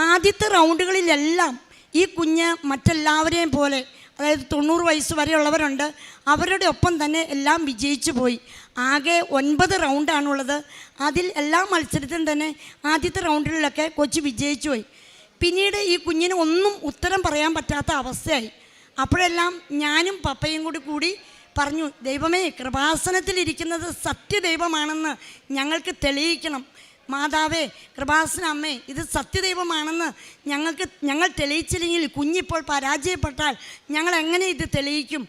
ആദ്യത്തെ റൗണ്ടുകളിലെല്ലാം ഈ കുഞ്ഞ് മറ്റെല്ലാവരെയും പോലെ, അതായത് 90 വയസ്സ് വരെയുള്ളവരുണ്ട്, അവരുടെ ഒപ്പം തന്നെ എല്ലാം വിജയിച്ചു പോയി. ആകെ 9 റൗണ്ടാണുള്ളത്. അതിൽ എല്ലാ മത്സരത്തിലും തന്നെ ആദ്യത്തെ റൗണ്ടുകളിലൊക്കെ കൊച്ച് വിജയിച്ചു പോയി. പിന്നീട് ഈ കുഞ്ഞിന് ഒന്നും ഉത്തരം പറയാൻ പറ്റാത്ത അവസ്ഥയായി. അപ്പോഴെല്ലാം ഞാനും പപ്പയും കൂടി പറഞ്ഞു, ദൈവമേ, കൃപാസനത്തിലിരിക്കുന്നത് സത്യദൈവമാണെന്ന് ഞങ്ങൾക്ക് തെളിയിക്കണം. മാതാവേ, കൃപാസന അമ്മേ, ഇത് സത്യദൈവമാണെന്ന് ഞങ്ങൾ തെളിയിച്ചില്ലെങ്കിൽ കുഞ്ഞിപ്പോൾ പരാജയപ്പെട്ടാൽ ഞങ്ങൾ എങ്ങനെ ഇത് തെളിയിക്കും?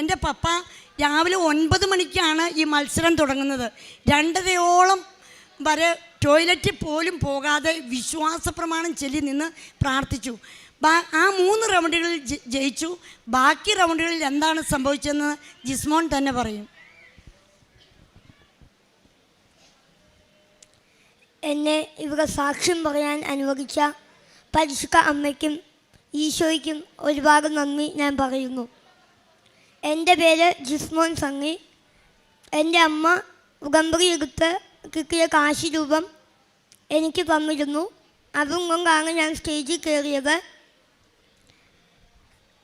എൻ്റെ പപ്പ രാവിലെ 9 മണിക്കാണ് ഈ മത്സരം തുടങ്ങുന്നത്. 2:30 വരെ ടോയ്ലറ്റിൽ പോലും പോകാതെ വിശ്വാസ പ്രമാണം ചൊല്ലി നിന്ന് പ്രാർത്ഥിച്ചു. ആ 3 റൗണ്ടുകളിൽ ജയിച്ചു. ബാക്കി റൗണ്ടുകളിൽ എന്താണ് സംഭവിച്ചതെന്ന് ജിസ്മോൻ തന്നെ പറയും. എന്നെ ഇവിടെ സാക്ഷ്യം പറയാൻ അനുവദിച്ച പരിശുദ്ധ അമ്മയ്ക്കും ഈശോയ്ക്കും ഒരുപാട് നന്ദി ഞാൻ പറയുന്നു. എൻ്റെ പേര് ജിസ്മോൻ സംഗി. എൻ്റെ അമ്മ ഉടമ്പടി എടുത്ത് കിട്ടിയ കാശുരൂപം എനിക്ക് തന്നിരുന്നു. അതും കൊണ്ടാണ് ഞാൻ സ്റ്റേജിൽ കയറിയത്.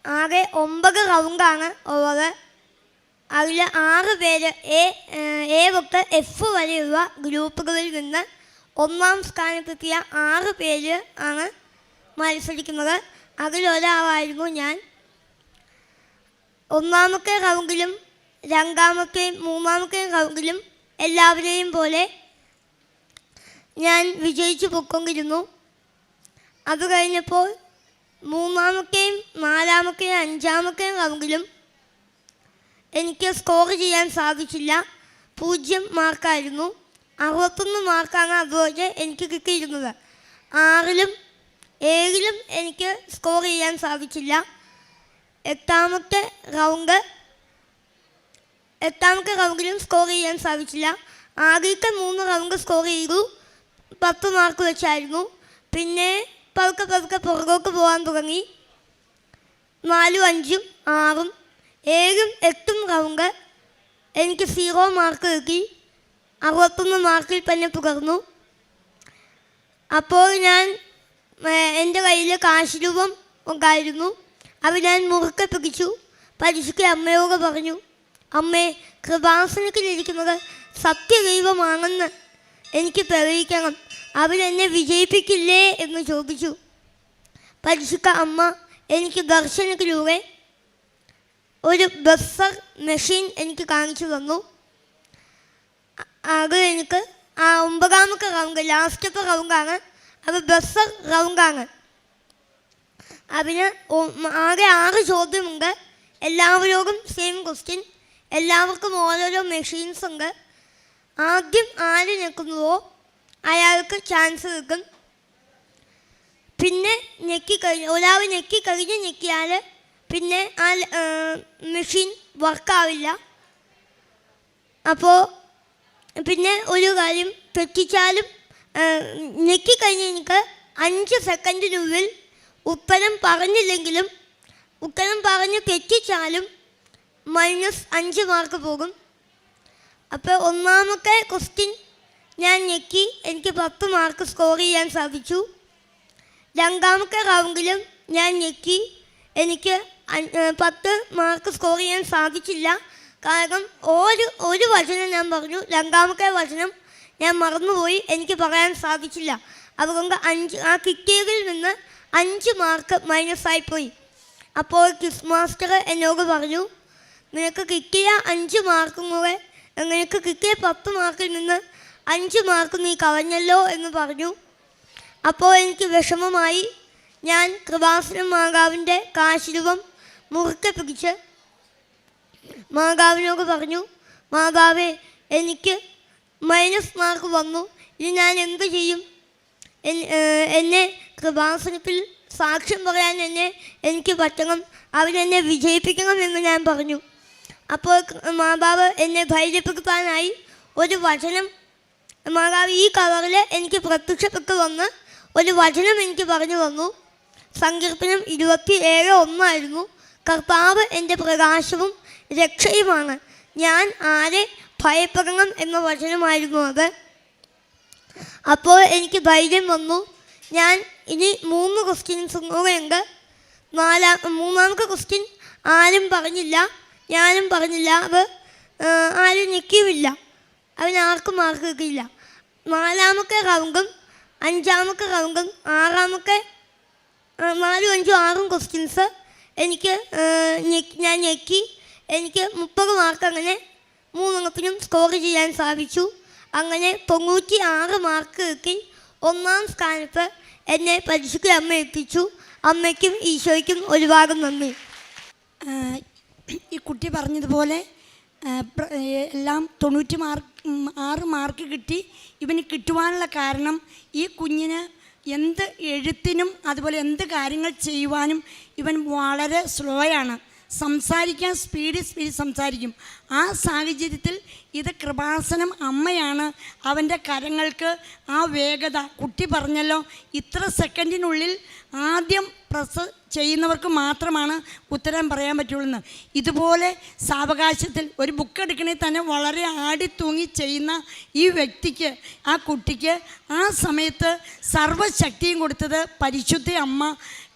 ആകെ 9 റൗണ്ടാണ് ഉള്ളത്. അതിൽ 6 പേര് എ തൊട്ട് എഫ് വരെയുള്ള ഗ്രൂപ്പുകളിൽ നിന്ന് 1ാം സ്ഥാനത്തെത്തിയ 6 പേര് ആണ് മത്സരിക്കുന്നത്. അതിലൊരാളായിരുന്നു ഞാൻ. 1ാമത്തെ റൗണ്ടിലും 2ാമത്തെയും 3ാമത്തെയും റൗണ്ടിലും എല്ലാവരെയും പോലെ ഞാൻ വിജയിച്ചു പൊക്കൊണ്ടിരുന്നു. അത് കഴിഞ്ഞപ്പോൾ 3ാമത്തെയും 4ാമത്തെയും 5ാമത്തെയും റൗണ്ടിലും എനിക്ക് സ്കോർ ചെയ്യാൻ സാധിച്ചില്ല. 0 മാർക്കായിരുന്നു. 61 മാർക്കാണ് അതുപോലെ എനിക്ക് കിട്ടിയിരുന്നത്. 6ലും 7ലും എനിക്ക് സ്കോർ ചെയ്യാൻ സാധിച്ചില്ല. 8ാമത്തെ റൗണ്ടിലും സ്കോർ ചെയ്യാൻ സാധിച്ചില്ല. ആദ്യത്തെ 3 റൗണ്ട് സ്കോർ ചെയ്തു. 10 മാർക്ക് വെച്ചായിരുന്നു. പിന്നെ പതുക്കെ പുറകോട്ട് പോകാൻ തുടങ്ങി. 4, 5, 6, 7, 8 റൗണ്ട് എനിക്ക് 0 മാർക്ക് കിട്ടി. 61 മാർക്കിൽ തന്നെ തുടർന്നു. അപ്പോൾ ഞാൻ എൻ്റെ കയ്യിൽ കാശുരൂപം ഉണ്ടായിരുന്നു. അത് ഞാൻ മുറുക്കെ പിടിച്ചു. പരിശുദ്ധ അമ്മയോട് പറഞ്ഞു, അമ്മേ, കൃപാസനത്തിലിരിക്കുന്നത് സത്യദൈവമാണെന്ന് എനിക്ക് തെളിയിക്കണം. അവരെന്നെ വിജയിപ്പിക്കില്ലേ എന്ന് ചോദിച്ചു. പരിശുദ്ധ അമ്മ എനിക്ക് ദർശനത്തിലൂടെ ഒരു ബസർ മെഷീൻ എനിക്ക് കാണിച്ചു തന്നു. അത് എനിക്ക് ആ 9ാമത്തെ റൗണ്ട്, ലാസ്റ്റത്തെ റൗണ്ടാണ്. അത് ബസർ റൗണ്ടാണ്. അതിന് ആകെ 6 ചോദ്യമുണ്ട്. എല്ലാവരോടും സെയിം ക്വസ്റ്റ്യൻ. എല്ലാവർക്കും ഓരോരോ മെഷീൻസ് ഉണ്ട്. ആദ്യം ആര് ഞെക്കുന്നുവോ അയാൾക്ക് ചാൻസ് കിട്ടും. പിന്നെ ഒരാൾ ഞെക്കിയാൽ പിന്നെ ആ മെഷീൻ വർക്കാവില്ല. അപ്പോൾ പിന്നെ ഒരു കാര്യം, തെറ്റിച്ചാലും ഞെക്കിക്കഴിഞ്ഞ് എനിക്ക് 5 സെക്കൻഡിനുള്ളിൽ ഉത്തരം പറഞ്ഞില്ലെങ്കിലും ഉത്തരം പറഞ്ഞ് തെറ്റിച്ചാലും -5 മാർക്ക് പോകും. അപ്പോൾ 1ാമത്തെ ക്വസ്റ്റ്യൻ ഞാൻ ഞെക്കി, എനിക്ക് 10 മാർക്ക് സ്കോർ ചെയ്യാൻ സാധിച്ചു. 2ാമത്തെ റൗണ്ടിലും ഞാൻ ഞെക്കി, എനിക്ക് 10 മാർക്ക് സ്കോർ ചെയ്യാൻ സാധിച്ചില്ല. കാരണം ഒരു വചനം ഞാൻ പറഞ്ഞു, 2ാമത്തെ വചനം ഞാൻ മറന്നുപോയി, എനിക്ക് പറയാൻ സാധിച്ചില്ല. അതുകൊണ്ട് ആ കിട്ടിയതിൽ നിന്ന് 5 മാർക്ക് മൈനസായിപ്പോയി. അപ്പോൾ ക്വിസ് മാസ്റ്റർ എന്നോട് പറഞ്ഞു, നിനക്ക് കിട്ടിയ 5 മാർക്കും കൂടെ, നിനക്ക് കിട്ടിയ 10 മാർക്കിൽ നിന്ന് 5 മാർക്ക് നീ കളഞ്ഞല്ലോ എന്ന് പറഞ്ഞു. അപ്പോൾ എനിക്ക് വിഷമമായി. ഞാൻ കൃപാസനം മാതാവിൻ്റെ കാശിരൂപം മുറുക്കെ പിടിച്ച് മാതാവിനോട് പറഞ്ഞു, മാതാവേ എനിക്ക് -മാർക്ക് വന്നു, ഇനി ഞാൻ എന്ത് ചെയ്യും? എന്നെ കൃപാസനത്തിൽ സാക്ഷ്യം പറയാൻ എനിക്ക് പറ്റണം, അവരെന്നെ വിജയിപ്പിക്കണം എന്ന് ഞാൻ പറഞ്ഞു. അപ്പോൾ മാതാവ് എന്നെ ധൈര്യപ്പെടുത്താനായി ഒരു വചനം, മാതാവ് ഈ കവറിൽ എനിക്ക് പ്രത്യക്ഷപ്പെട്ട് വന്ന് ഒരു വചനം എനിക്ക് പറഞ്ഞു തന്നു. സങ്കീർത്തനം 27:1 കർത്താവ് എൻ്റെ പ്രകാശവും രക്ഷയുമാണ്, ഞാൻ ആരെ ഭയപ്പെടണം എന്ന വചനമായിരുന്നു അത്. അപ്പോൾ എനിക്ക് ധൈര്യം വന്നു. ഞാൻ ഇനി 3 ക്വസ്റ്റ്യൻസ് കൂടെയുണ്ട്. 3-ാമത്തെ ക്വസ്റ്റ്യൻ ആരും പറഞ്ഞില്ല, ഞാനും പറഞ്ഞില്ല, അത് ആരും ഞെക്കിയുമില്ല, അതിനാർക്കും മാർക്ക് കിട്ടിയില്ല. 4-ാമത്തെ റൗണ്ടും 5-ാമത്തെ റൗണ്ടും 6-ാമത്തെ 4, 5, 6 ക്വസ്റ്റ്യൻസ് എനിക്ക് ഞാൻ ഞെക്കി. എനിക്ക് 30 മാർക്ക് അങ്ങനെ 3 സ്കോർ ചെയ്യാൻ സാധിച്ചു. അങ്ങനെ 96 മാർക്ക് കിട്ടി. 1-ാം സ്ഥാനത്ത് എന്നെ പരിശുദ്ധ അമ്മ എത്തിച്ചു. അമ്മയ്ക്കും ഈശോയ്ക്കും ഒരുപാട് നന്ദി. ഈ കുട്ടി പറഞ്ഞതുപോലെ എല്ലാം 96 മാർക്ക് കിട്ടി. ഇവന് കിട്ടുവാനുള്ള കാരണം ഈ കുഞ്ഞിന് എന്ത് എഴുത്തിനും അതുപോലെ എന്ത് കാര്യങ്ങൾ ചെയ്യുവാനും ഇവൻ വളരെ സ്ലോയാണ്. സംസാരിക്കാൻ സ്പീഡിൽ സംസാരിക്കും. ആ സാഹചര്യത്തിൽ ഇത് കൃപാസനം അമ്മയാണ് അവൻ്റെ കരങ്ങൾക്ക് ആ വേഗത. കുട്ടി പറഞ്ഞല്ലോ, ഇത്ര സെക്കൻഡിനുള്ളിൽ ആദ്യം പ്രസ് ചെയ്യുന്നവർക്ക് മാത്രമാണ് ഉത്തരം പറയാൻ പറ്റുള്ളൂ. ഇതുപോലെ സാവകാശത്തിൽ ഒരു ബുക്ക് എടുക്കണേ തന്നെ വളരെ ആടിത്തൂങ്ങി ചെയ്യുന്ന ഈ വ്യക്തിക്ക്, ആ കുട്ടിക്ക് ആ സമയത്ത് സർവ്വശക്തിയും കൊടുത്തത് പരിശുദ്ധ അമ്മ,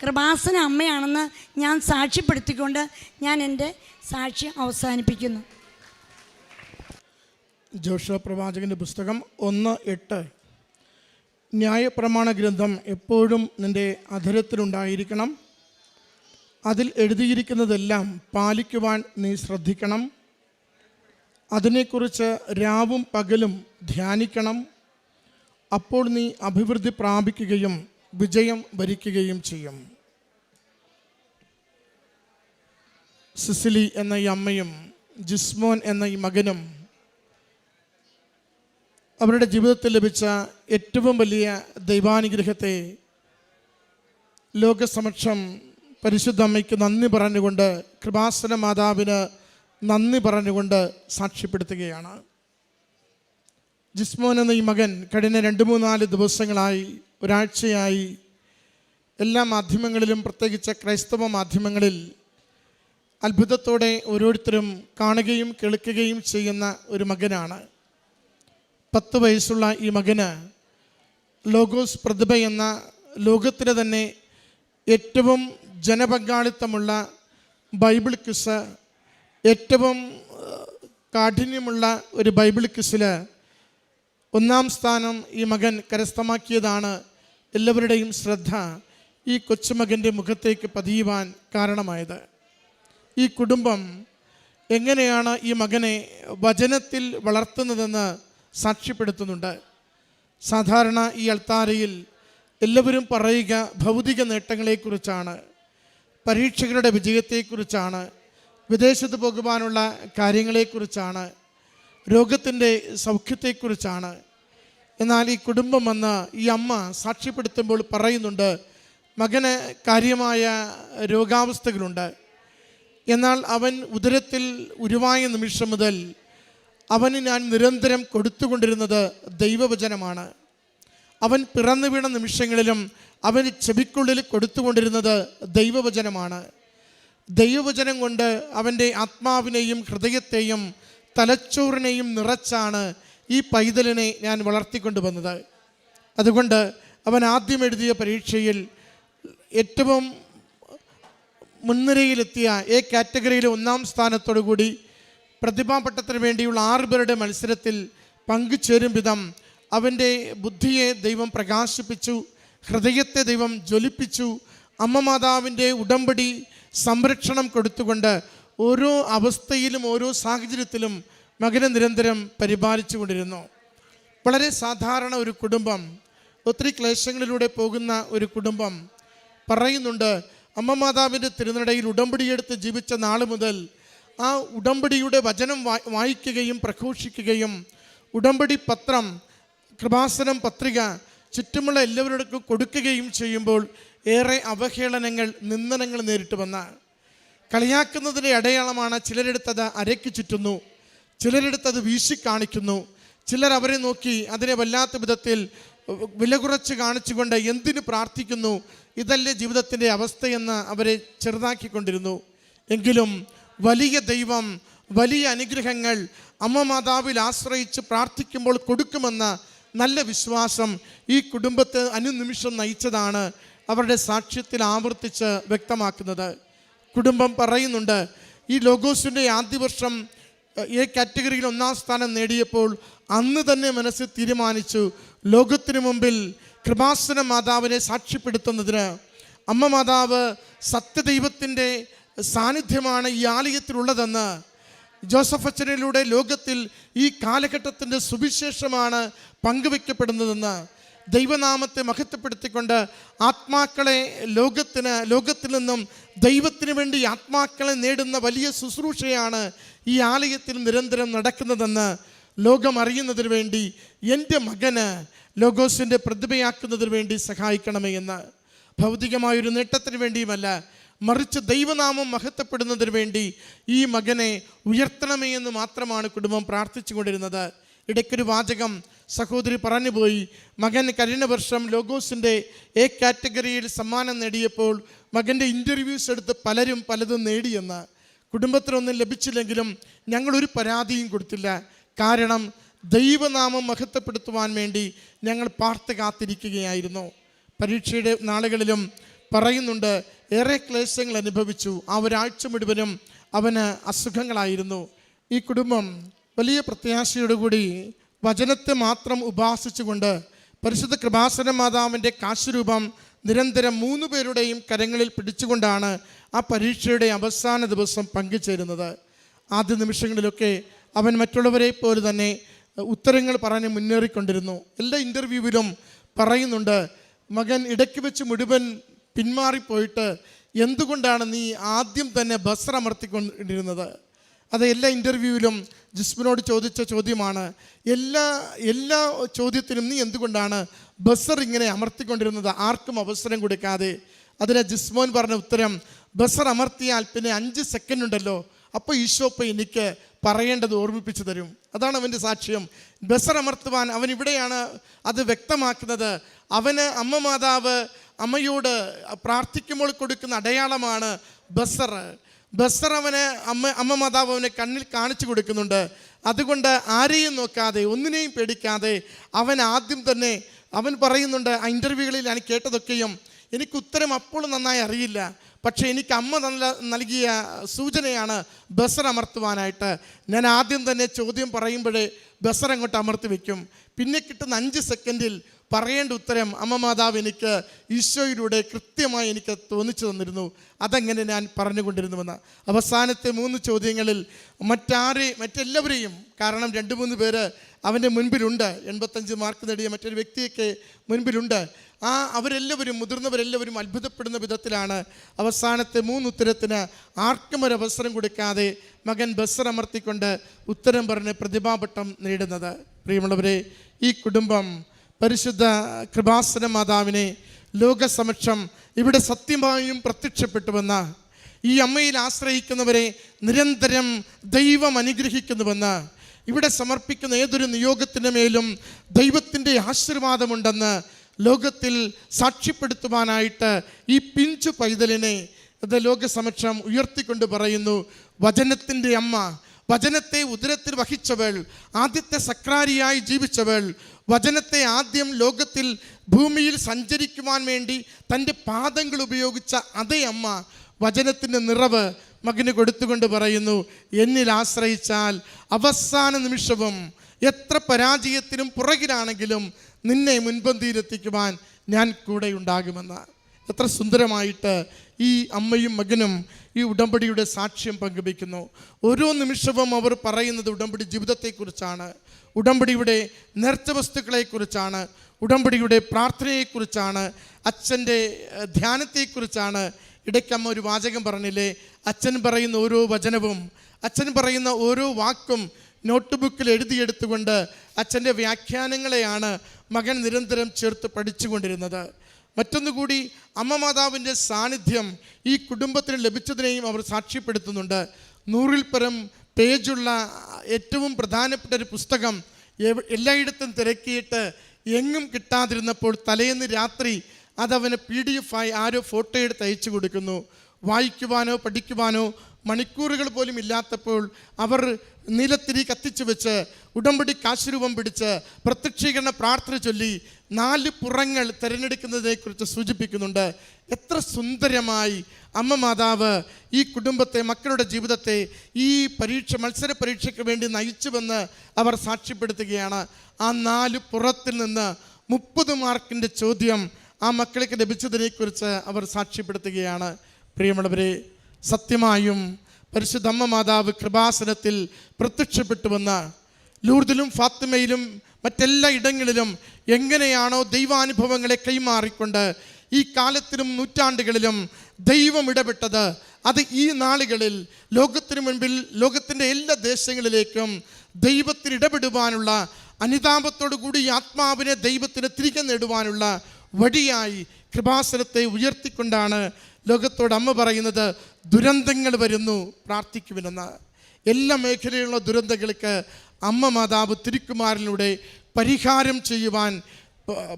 കൃപാസന അമ്മയാണെന്ന് ഞാൻ സാക്ഷ്യപ്പെടുത്തിക്കൊണ്ട് ഞാൻ എൻ്റെ സാക്ഷ്യം അവസാനിപ്പിക്കുന്നു. ജോഷുവ പ്രവാചകൻ്റെ പുസ്തകം 1:8 ന്യായപ്രമാണ ഗ്രന്ഥം എപ്പോഴും നിൻ്റെ അധരത്തിലുണ്ടായിരിക്കണം, അതിൽ എഴുതിയിരിക്കുന്നതെല്ലാം പാലിക്കുവാൻ നീ ശ്രദ്ധിക്കണം, അതിനെക്കുറിച്ച് രാവും പകലും ധ്യാനിക്കണം, അപ്പോൾ നീ അഭിവൃദ്ധി പ്രാപിക്കുകയും വിജയം വരിക്കുകയും ചെയ്യും. സിസിലി എന്ന ഈ അമ്മയും ജിസ്മോൻ എന്ന ഈ മകനും അവരുടെ ജീവിതത്തിൽ ലഭിച്ച ഏറ്റവും വലിയ ദൈവാനുഗ്രഹത്തെ ലോകസമക്ഷം പരിശുദ്ധ അമ്മയ്ക്ക് നന്ദി പറഞ്ഞുകൊണ്ട്, കൃപാസന മാതാവിന് നന്ദി പറഞ്ഞുകൊണ്ട് സാക്ഷ്യപ്പെടുത്തുകയാണ്. ജിസ്മോൻ എന്ന ഈ മകൻ കഴിഞ്ഞ 2-3-4 ദിവസങ്ങളായി, ഒരാഴ്ചയായി എല്ലാ മാധ്യമങ്ങളിലും, പ്രത്യേകിച്ച് ക്രൈസ്തവ മാധ്യമങ്ങളിൽ അത്ഭുതത്തോടെ ഓരോരുത്തരും കാണുകയും കേൾക്കുകയും ചെയ്യുന്ന ഒരു മകനാണ്. 10 വയസ്സുള്ള ഈ മകന് ലോഗോസ് പ്രതിഭ എന്ന ലോകത്തിലെ തന്നെ ഏറ്റവും ജനപങ്കാളിത്തമുള്ള ബൈബിൾ ക്വിസ്, ഏറ്റവും കാഠിന്യമുള്ള ഒരു ബൈബിൾ ക്വിസിൽ 1-ാം സ്ഥാനം ഈ മകൻ കരസ്ഥമാക്കിയതാണ് എല്ലാവരുടെയും ശ്രദ്ധ ഈ കൊച്ചുമകൻ്റെ മുഖത്തേക്ക് പതിയുവാൻ കാരണമായത്. ഈ കുടുംബം എങ്ങനെയാണ് ഈ മകനെ വചനത്തിൽ വളർത്തുന്നതെന്ന് സാക്ഷ്യപ്പെടുത്തുന്നുണ്ട്. സാധാരണ ഈ അൾത്താരയിൽ എല്ലാവരും പറയുക ഭൗതിക നേട്ടങ്ങളെക്കുറിച്ചാണ്, പരീക്ഷകളുടെ വിജയത്തെക്കുറിച്ചാണ്, വിദേശത്ത് പോകുവാനുള്ള കാര്യങ്ങളെക്കുറിച്ചാണ്, രോഗത്തിൻ്റെ സൗഖ്യത്തെക്കുറിച്ചാണ്. എന്നാൽ ഈ കുടുംബം വന്ന് ഈ അമ്മ സാക്ഷ്യപ്പെടുത്തുമ്പോൾ പറയുന്നുണ്ട്, മകന് കാര്യമായ രോഗാവസ്ഥകളുണ്ട്. എന്നാൽ അവൻ ഉദരത്തിൽ ഉരുവായ നിമിഷം മുതൽ അവന് ഞാൻ നിരന്തരം കൊടുത്തുകൊണ്ടിരുന്നത് ദൈവവചനമാണ്. അവൻ പിറന്നു വീണ നിമിഷങ്ങളിലും അവന് ചെവിക്കുള്ളിൽ കൊടുത്തുകൊണ്ടിരുന്നത് ദൈവവചനമാണ്. ദൈവവചനം കൊണ്ട് അവൻ്റെ ആത്മാവിനെയും ഹൃദയത്തെയും തലച്ചോറിനെയും നിറച്ചാണ് ഈ പൈതലിനെ ഞാൻ വളർത്തിക്കൊണ്ടുവന്നത്. അതുകൊണ്ട് അവൻ ആദ്യം എഴുതിയ പരീക്ഷയിൽ ഏറ്റവും മുൻനിരയിലെത്തിയ എ കാറ്റഗറിയിലെ 1-ാം സ്ഥാനത്തോടു കൂടി പ്രതിഭാപട്ടത്തിന് വേണ്ടിയുള്ള 6 പേരുടെ മത്സരത്തിൽ പങ്കുചേരും വിധം അവൻ്റെ ബുദ്ധിയെ ദൈവം പ്രകാശിപ്പിച്ചു, ഹൃദയത്തെ ദൈവം ജ്വലിപ്പിച്ചു. അമ്മ മാതാവിൻ്റെ ഉടമ്പടി സംരക്ഷണം കൊടുത്തുകൊണ്ട് ഓരോ അവസ്ഥയിലും ഓരോ സാഹചര്യത്തിലും മകനെ നിരന്തരം പരിപാലിച്ചു കൊണ്ടിരുന്നു. വളരെ സാധാരണ ഒരു കുടുംബം, ഒത്തിരി ക്ലേശങ്ങളിലൂടെ പോകുന്ന ഒരു കുടുംബം പറയുന്നുണ്ട്, അമ്മ മാതാവിൻ്റെ തിരുനടയിൽ ഉടമ്പടിയെടുത്ത് ജീവിച്ച നാൾ മുതൽ ആ ഉടമ്പടിയുടെ വചനം വായിക്കുകയും പ്രഘോഷിക്കുകയും ഉടമ്പടി പത്രം, കൃപാസനം പത്രിക ചുറ്റുമുള്ള എല്ലാവരോടും കൊടുക്കുകയും ചെയ്യുമ്പോൾ ഏറെ അവഹേളനങ്ങൾ, നിന്ദനങ്ങൾ നേരിട്ട് വന്ന കളിയാക്കുന്നതിൻ്റെ അടയാളമാണ് ചിലരെടുത്തത് അരയ്ക്ക് ചുറ്റുന്നു, ചിലരെടുത്തത് വീശി കാണിക്കുന്നു, ചിലർ അവരെ നോക്കി അതിനെ വല്ലാത്ത വിധത്തിൽ വില കുറച്ച് കാണിച്ചുകൊണ്ട് എന്തിനു പ്രാർത്ഥിക്കുന്നു, ഇതല്ലേ ജീവിതത്തിൻ്റെ അവസ്ഥയെന്ന് അവരെ ചെറുതാക്കിക്കൊണ്ടിരുന്നു. എങ്കിലും വലിയ ദൈവം വലിയ അനുഗ്രഹങ്ങൾ അമ്മ മാതാവിൽ ആശ്രയിച്ച് പ്രാർത്ഥിക്കുമ്പോൾ കൊടുക്കുമെന്ന നല്ല വിശ്വാസം ഈ കുടുംബത്തെ അനുനിമിഷം നയിച്ചതാണ് അവരുടെ സാക്ഷ്യത്തിൽ ആവർത്തിച്ച് വ്യക്തമാക്കുന്നത്. കുടുംബം പറയുന്നുണ്ട്, ഈ ലോഗോസിൻ്റെ ആദ്യ വർഷം ഈ കാറ്റഗറിയിൽ 1-ാം സ്ഥാനം നേടിയപ്പോൾ അന്ന് തന്നെ മനസ്സിൽ തീരുമാനിച്ചു, ലോകത്തിനു മുമ്പിൽ കൃപാസന മാതാവിനെ സാക്ഷ്യപ്പെടുത്തുന്നതിന് അമ്മ മാതാവ് സത്യദൈവത്തിൻ്റെ സാന്നിധ്യമാണ് ഈ ആലയത്തിലുള്ളതെന്ന്, ജോസഫ് അച്ഛനിലൂടെ ലോകത്തിൽ ഈ കാലഘട്ടത്തിൻ്റെ സുവിശേഷമാണ് പങ്കുവെക്കപ്പെടുന്നതെന്ന്, ദൈവനാമത്തെ മഹത്വപ്പെടുത്തിക്കൊണ്ട് ആത്മാക്കളെ ലോകത്തിൽ നിന്നും ദൈവത്തിന് വേണ്ടി ആത്മാക്കളെ നേടുന്ന വലിയ ശുശ്രൂഷയാണ് ഈ ആലയത്തിൽ നിരന്തരം നടക്കുന്നതെന്ന് ലോകം അറിയുന്നതിന് വേണ്ടി എൻ്റെ മകന് ലോഗോസിൻ്റെ പ്രതിഭയാക്കുന്നതിന് വേണ്ടി സഹായിക്കണമേ എന്ന്. ഭൗതികമായൊരു നേട്ടത്തിന് വേണ്ടിയുമല്ല, മറിച്ച് ദൈവനാമം മഹത്വപ്പെടുന്നതിന് വേണ്ടി ഈ മകനെ ഉയർത്തണമേ എന്ന് മാത്രമാണ് കുടുംബം പ്രാർത്ഥിച്ചു കൊണ്ടിരുന്നത്. ഇടയ്ക്കൊരു വാചകം സഹോദരി പറഞ്ഞുപോയി, മകൻ കഴിഞ്ഞ വർഷം ലോഗോസിൻ്റെ എ കാറ്റഗറിയിൽ സമ്മാനം നേടിയപ്പോൾ മകൻ്റെ ഇൻ്റർവ്യൂസ് എടുത്ത് പലരും പലതും നേടിയെന്ന്. കുടുംബത്തിനൊന്നും ലഭിച്ചില്ലെങ്കിലും ഞങ്ങളൊരു പരാതിയും കൊടുത്തില്ല. കാരണം ദൈവനാമം മഹത്വപ്പെടുത്തുവാൻ വേണ്ടി ഞങ്ങൾ പാർത്ത് കാത്തിരിക്കുകയായിരുന്നു. പരീക്ഷയുടെ നാളുകളിലും പറയുന്നുണ്ട്, ഏറെ ക്ലേശങ്ങൾ അനുഭവിച്ചു. ആ ഒരാഴ്ച മുഴുവനും അവന് അസുഖങ്ങളായിരുന്നു. ഈ കുടുംബം വലിയ പ്രത്യാശയോടുകൂടി വചനത്തെ മാത്രം ഉപാസിച്ചുകൊണ്ട് പരിശുദ്ധ കൃപാസന മാതാവിൻ്റെ കാശുരൂപം നിരന്തരം 3 പേരുടെയും കരങ്ങളിൽ പിടിച്ചുകൊണ്ടാണ് ആ പരീക്ഷയുടെ അവസാന ദിവസം പങ്കുചേരുന്നത്. ആദ്യ നിമിഷങ്ങളിലൊക്കെ അവൻ മറ്റുള്ളവരെ പോലെ തന്നെ ഉത്തരങ്ങൾ പറഞ്ഞ് മുന്നേറിക്കൊണ്ടിരുന്നു. എല്ലാ ഇൻ്റർവ്യൂവിലും പറയുന്നുണ്ട്, മകൻ ഇടയ്ക്ക് വെച്ച് മുഴുവൻ പിന്മാറിപ്പോയിട്ട് എന്തുകൊണ്ടാണ് നീ ആദ്യം തന്നെ ബസർ അമർത്തിക്കൊണ്ടിരുന്നത്? അത് എല്ലാ ഇൻ്റർവ്യൂവിലും ജിസ്മിനോട് ചോദിച്ച ചോദ്യമാണ്. എല്ലാ ചോദ്യത്തിനും നീ എന്തുകൊണ്ടാണ് ബസർ ഇങ്ങനെ അമർത്തിക്കൊണ്ടിരുന്നത്, ആർക്കും അവസരം കൊടുക്കാതെ? അതിന് ജിസ്മോൻ പറഞ്ഞ ഉത്തരം, ബസർ അമർത്തിയാൽ പിന്നെ 5 സെക്കൻഡ് ഉണ്ടല്ലോ, അപ്പോൾ ഈശോപ്പ എനിക്ക് പറയേണ്ടത് ഓർമ്മിപ്പിച്ചു തരും. അതാണ് അവൻ്റെ സാക്ഷ്യം. ബസർ അമർത്തുവാൻ അവൻ ഇവിടെയാണ് അത് വ്യക്തമാക്കുന്നത്. അവന് അമ്മ മാതാവ് അമ്മയോട് പ്രാർത്ഥിക്കുമ്പോൾ കൊടുക്കുന്ന അടയാളമാണ് ബസർ. അവന് അമ്മ മാതാവ് അവനെ കണ്ണിൽ കാണിച്ചു കൊടുക്കുന്നുണ്ട്. അതുകൊണ്ട് ആരെയും നോക്കാതെ, ഒന്നിനെയും പേടിക്കാതെ അവൻ ആദ്യം തന്നെ അവൻ പറയുന്നുണ്ട്, ആ ഇൻ്റർവ്യൂകളിൽ ഞാൻ കേട്ടതൊക്കെയും എനിക്ക് ഉത്തരം അപ്പോൾ നന്നായി അറിയില്ല, പക്ഷേ എനിക്ക് അമ്മ നൽകിയ സൂചനയാണ് ബസർ അമർത്തുവാനായിട്ട്. ഞാൻ ആദ്യം തന്നെ ചോദ്യം പറയുമ്പോഴേ ബസർ അങ്ങോട്ട് അമർത്തി വയ്ക്കും. പിന്നെ കിട്ടുന്ന 5 സെക്കൻഡിൽ പറയേണ്ട ഉത്തരം അമ്മ മാതാവ് എനിക്ക് ഈശോയിലൂടെ കൃത്യമായി എനിക്ക് തോന്നിച്ചു തന്നിരുന്നു. അതങ്ങനെ ഞാൻ പറഞ്ഞുകൊണ്ടിരുന്നുവെന്ന്. അവസാനത്തെ 3 ചോദ്യങ്ങളിൽ മറ്റെല്ലാവരെയും, കാരണം 2-3 പേര് അവൻ്റെ മുൻപിലുണ്ട്, 85 മാർക്ക് നേടിയ മറ്റൊരു വ്യക്തിയൊക്കെ മുൻപിലുണ്ട്. അവരെല്ലാവരും, മുതിർന്നവരെല്ലാവരും അത്ഭുതപ്പെടുന്ന വിധത്തിലാണ് അവസാനത്തെ 3 ഉത്തരത്തിന് ആർക്കും ഒരു അവസരം കൊടുക്കാതെ മകൻ ബസർ അമർത്തിക്കൊണ്ട് ഉത്തരം പറഞ്ഞ് പ്രതിഭാപട്ടം നേടുന്നത്. പ്രിയമുള്ളവരെ, ഈ കുടുംബം പരിശുദ്ധ കൃപാസന മാതാവിനെ ലോകസമക്ഷം ഇവിടെ സത്യമായും പ്രത്യക്ഷപ്പെട്ടുവെന്ന്, ഈ അമ്മയിൽ ആശ്രയിക്കുന്നവരെ നിരന്തരം ദൈവം അനുഗ്രഹിക്കുന്നുവെന്ന്, ഇവിടെ സമർപ്പിക്കുന്ന ഏതൊരു നിയോഗത്തിൻ്റെ മേലും ദൈവത്തിൻ്റെ ആശീർവാദമുണ്ടെന്ന് ലോകത്തിൽ സാക്ഷ്യപ്പെടുത്തുവാനായിട്ട് ഈ പിഞ്ചു പൈതലിനെ ലോകസമക്ഷം ഉയർത്തിക്കൊണ്ട് പറയുന്നു, വചനത്തിൻ്റെ അമ്മ, വചനത്തെ ഉദരത്തിൽ വഹിച്ചവൾ, ആദ്യത്തെ സക്രാരിയായി ജീവിച്ചവൾ, വചനത്തെ ആദ്യം ലോകത്തിൽ ഭൂമിയിൽ സഞ്ചരിക്കുവാൻ വേണ്ടി തൻ്റെ പാദങ്ങൾ ഉപയോഗിച്ച അതേ അമ്മ വചനത്തിൻ്റെ നിറവ് മകന് കൊടുത്തുകൊണ്ട് പറയുന്നു, എന്നിൽ ആശ്രയിച്ചാൽ അവസാന നിമിഷവും എത്ര പരാജയത്തിനും പുറകിലാണെങ്കിലും നിന്നെ മുൻപന്തിയിലെത്തിക്കുവാൻ ഞാൻ കൂടെ ഉണ്ടാകുമെന്ന്. എത്ര സുന്ദരമായിട്ട് ഈ അമ്മയും മകനും ഈ ഉടമ്പടിയുടെ സാക്ഷ്യം പങ്കുവയ്ക്കുന്നു. ഓരോ നിമിഷവും അവർ പറയുന്നത് ഉടമ്പടി ജീവിതത്തെക്കുറിച്ചാണ്, ഉടമ്പടിയുടെ നേർച്ച വസ്തുക്കളെക്കുറിച്ചാണ്, ഉടമ്പടിയുടെ പ്രാർത്ഥനയെക്കുറിച്ചാണ്, അച്ഛൻ്റെ ധ്യാനത്തെക്കുറിച്ചാണ്. ഇടയ്ക്കമ്മ ഒരു വാചകം പറഞ്ഞില്ലേ, അച്ഛൻ പറയുന്ന ഓരോ വചനവും, അച്ഛൻ പറയുന്ന ഓരോ വാക്കും നോട്ട് ബുക്കിൽ എഴുതിയെടുത്തുകൊണ്ട് അച്ഛൻ്റെ വ്യാഖ്യാനങ്ങളെയാണ് മകൻ നിരന്തരം ചേർത്ത് പഠിച്ചുകൊണ്ടിരുന്നത്. മറ്റൊന്നുകൂടി, അമ്മ മാതാവിൻ്റെ സാന്നിധ്യം ഈ കുടുംബത്തിന് ലഭിച്ചതിനെയും അവർ സാക്ഷ്യപ്പെടുത്തുന്നുണ്ട്. 100-ൽ പരം പേജുള്ള ഏറ്റവും പ്രധാനപ്പെട്ട ഒരു പുസ്തകം എല്ലായിടത്തും തിരക്കിയിട്ട് എങ്ങും കിട്ടാതിരുന്നപ്പോൾ തലേന്ന് രാത്രി അതവന് PDF ആയി ആരോ ഫോട്ടോ എടുത്ത് അയച്ചു കൊടുക്കുന്നു. വായിക്കുവാനോ പഠിക്കുവാനോ മണിക്കൂറുകൾ പോലും ഇല്ലാത്തപ്പോൾ അവർ നീലത്തിരി കത്തിച്ചു വെച്ച് ഉടമ്പടി കാശുരൂപം പിടിച്ച് പ്രത്യക്ഷീകരണ പ്രാർത്ഥന ചൊല്ലി 4 പുറങ്ങൾ തിരഞ്ഞെടുക്കുന്നതിനെക്കുറിച്ച് സൂചിപ്പിക്കുന്നുണ്ട്. എത്ര സുന്ദരമായി അമ്മ മാതാവ് ഈ കുടുംബത്തെ, മക്കളുടെ ജീവിതത്തെ ഈ മത്സര പരീക്ഷയ്ക്ക് വേണ്ടി നയിച്ചുവെന്ന് അവർ സാക്ഷ്യപ്പെടുത്തുകയാണ്. ആ 4 പുറത്തിൽ നിന്ന് 30 മാർക്കിൻ്റെ ചോദ്യം ആ മക്കൾക്ക് ലഭിച്ചതിനെക്കുറിച്ച് അവർ സാക്ഷ്യപ്പെടുത്തുകയാണ്. പ്രിയമുള്ളവരെ, സത്യമായും പരിശുദ്ധ അമ്മ മാതാവ് കൃപാസനത്തിൽ പ്രത്യക്ഷപ്പെട്ടുവെന്ന് ലൂർദിലും ഫാത്തിമയിലും മറ്റെല്ലാ ഇടങ്ങളിലും എങ്ങനെയാണോ ദൈവാനുഭവങ്ങളെ കൈമാറിക്കൊണ്ട് ഈ കാലത്തിലും നൂറ്റാണ്ടുകളിലും ദൈവം ഇടപെട്ടത്, അത് ഈ നാളുകളിൽ ലോകത്തിനു മുൻപിൽ ലോകത്തിൻ്റെ എല്ലാ ദേശങ്ങളിലേക്കും ദൈവത്തിന് ഇടപെടുവാനുള്ള അനുതാപത്തോടു കൂടി ആത്മാവിനെ ദൈവത്തിന് തിരികെ നേടുവാനുള്ള വഴിയായി കൃപാസനത്തെ ഉയർത്തിക്കൊണ്ടാണ് ലോകത്തോട് അമ്മ പറയുന്നത്, ദുരന്തങ്ങൾ വരുന്നു, പ്രാർത്ഥിക്കുമെന്ന്. എല്ലാ മേഖലയിലുള്ള ദുരന്തങ്ങൾക്ക് അമ്മ മാതാവ് തിരുക്കുമാരനിലൂടെ പരിഹാരം ചെയ്യുവാൻ,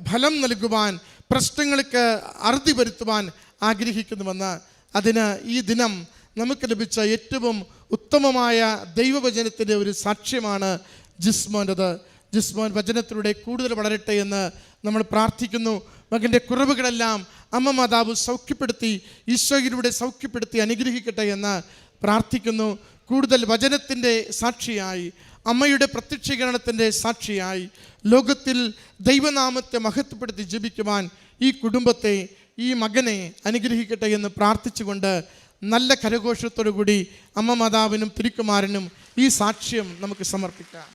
ഫലം നൽകുവാൻ, പ്രശ്നങ്ങൾക്ക് അറുതി വരുത്തുവാൻ ആഗ്രഹിക്കുന്നുവെന്ന്. അതിന് ഈ ദിനം നമുക്ക് ലഭിച്ച ഏറ്റവും ഉത്തമമായ ദൈവവചനത്തിൻ്റെ ഒരു സാക്ഷ്യമാണ് ജിസ്മോൻ്റെത്. ജിസ്മോൻ വചനത്തിലൂടെ കൂടുതൽ വളരട്ടെ എന്ന് നമ്മൾ പ്രാർത്ഥിക്കുന്നു. മകൻ്റെ കുറവുകളെല്ലാം അമ്മ മാതാവ് സൗഖ്യപ്പെടുത്തി, ഈശോയിലൂടെ സൗഖ്യപ്പെടുത്തി അനുഗ്രഹിക്കട്ടെ എന്ന് പ്രാർത്ഥിക്കുന്നു. കൂടുതൽ വചനത്തിൻ്റെ സാക്ഷിയായി, അമ്മയുടെ പ്രത്യക്ഷീകരണത്തിൻ്റെ സാക്ഷിയായി ലോകത്തിൽ ദൈവനാമത്തെ മഹത്വപ്പെടുത്തി ജീവിക്കുവാൻ ഈ കുടുംബത്തെ, ഈ മകനെ അനുഗ്രഹിക്കട്ടെ എന്ന് പ്രാർത്ഥിച്ചുകൊണ്ട് നല്ല കരഘോഷത്തോടു കൂടി അമ്മ മാതാവിനും തിരുക്കുമാരനും ഈ സാക്ഷ്യം നമുക്ക് സമർപ്പിക്കാം.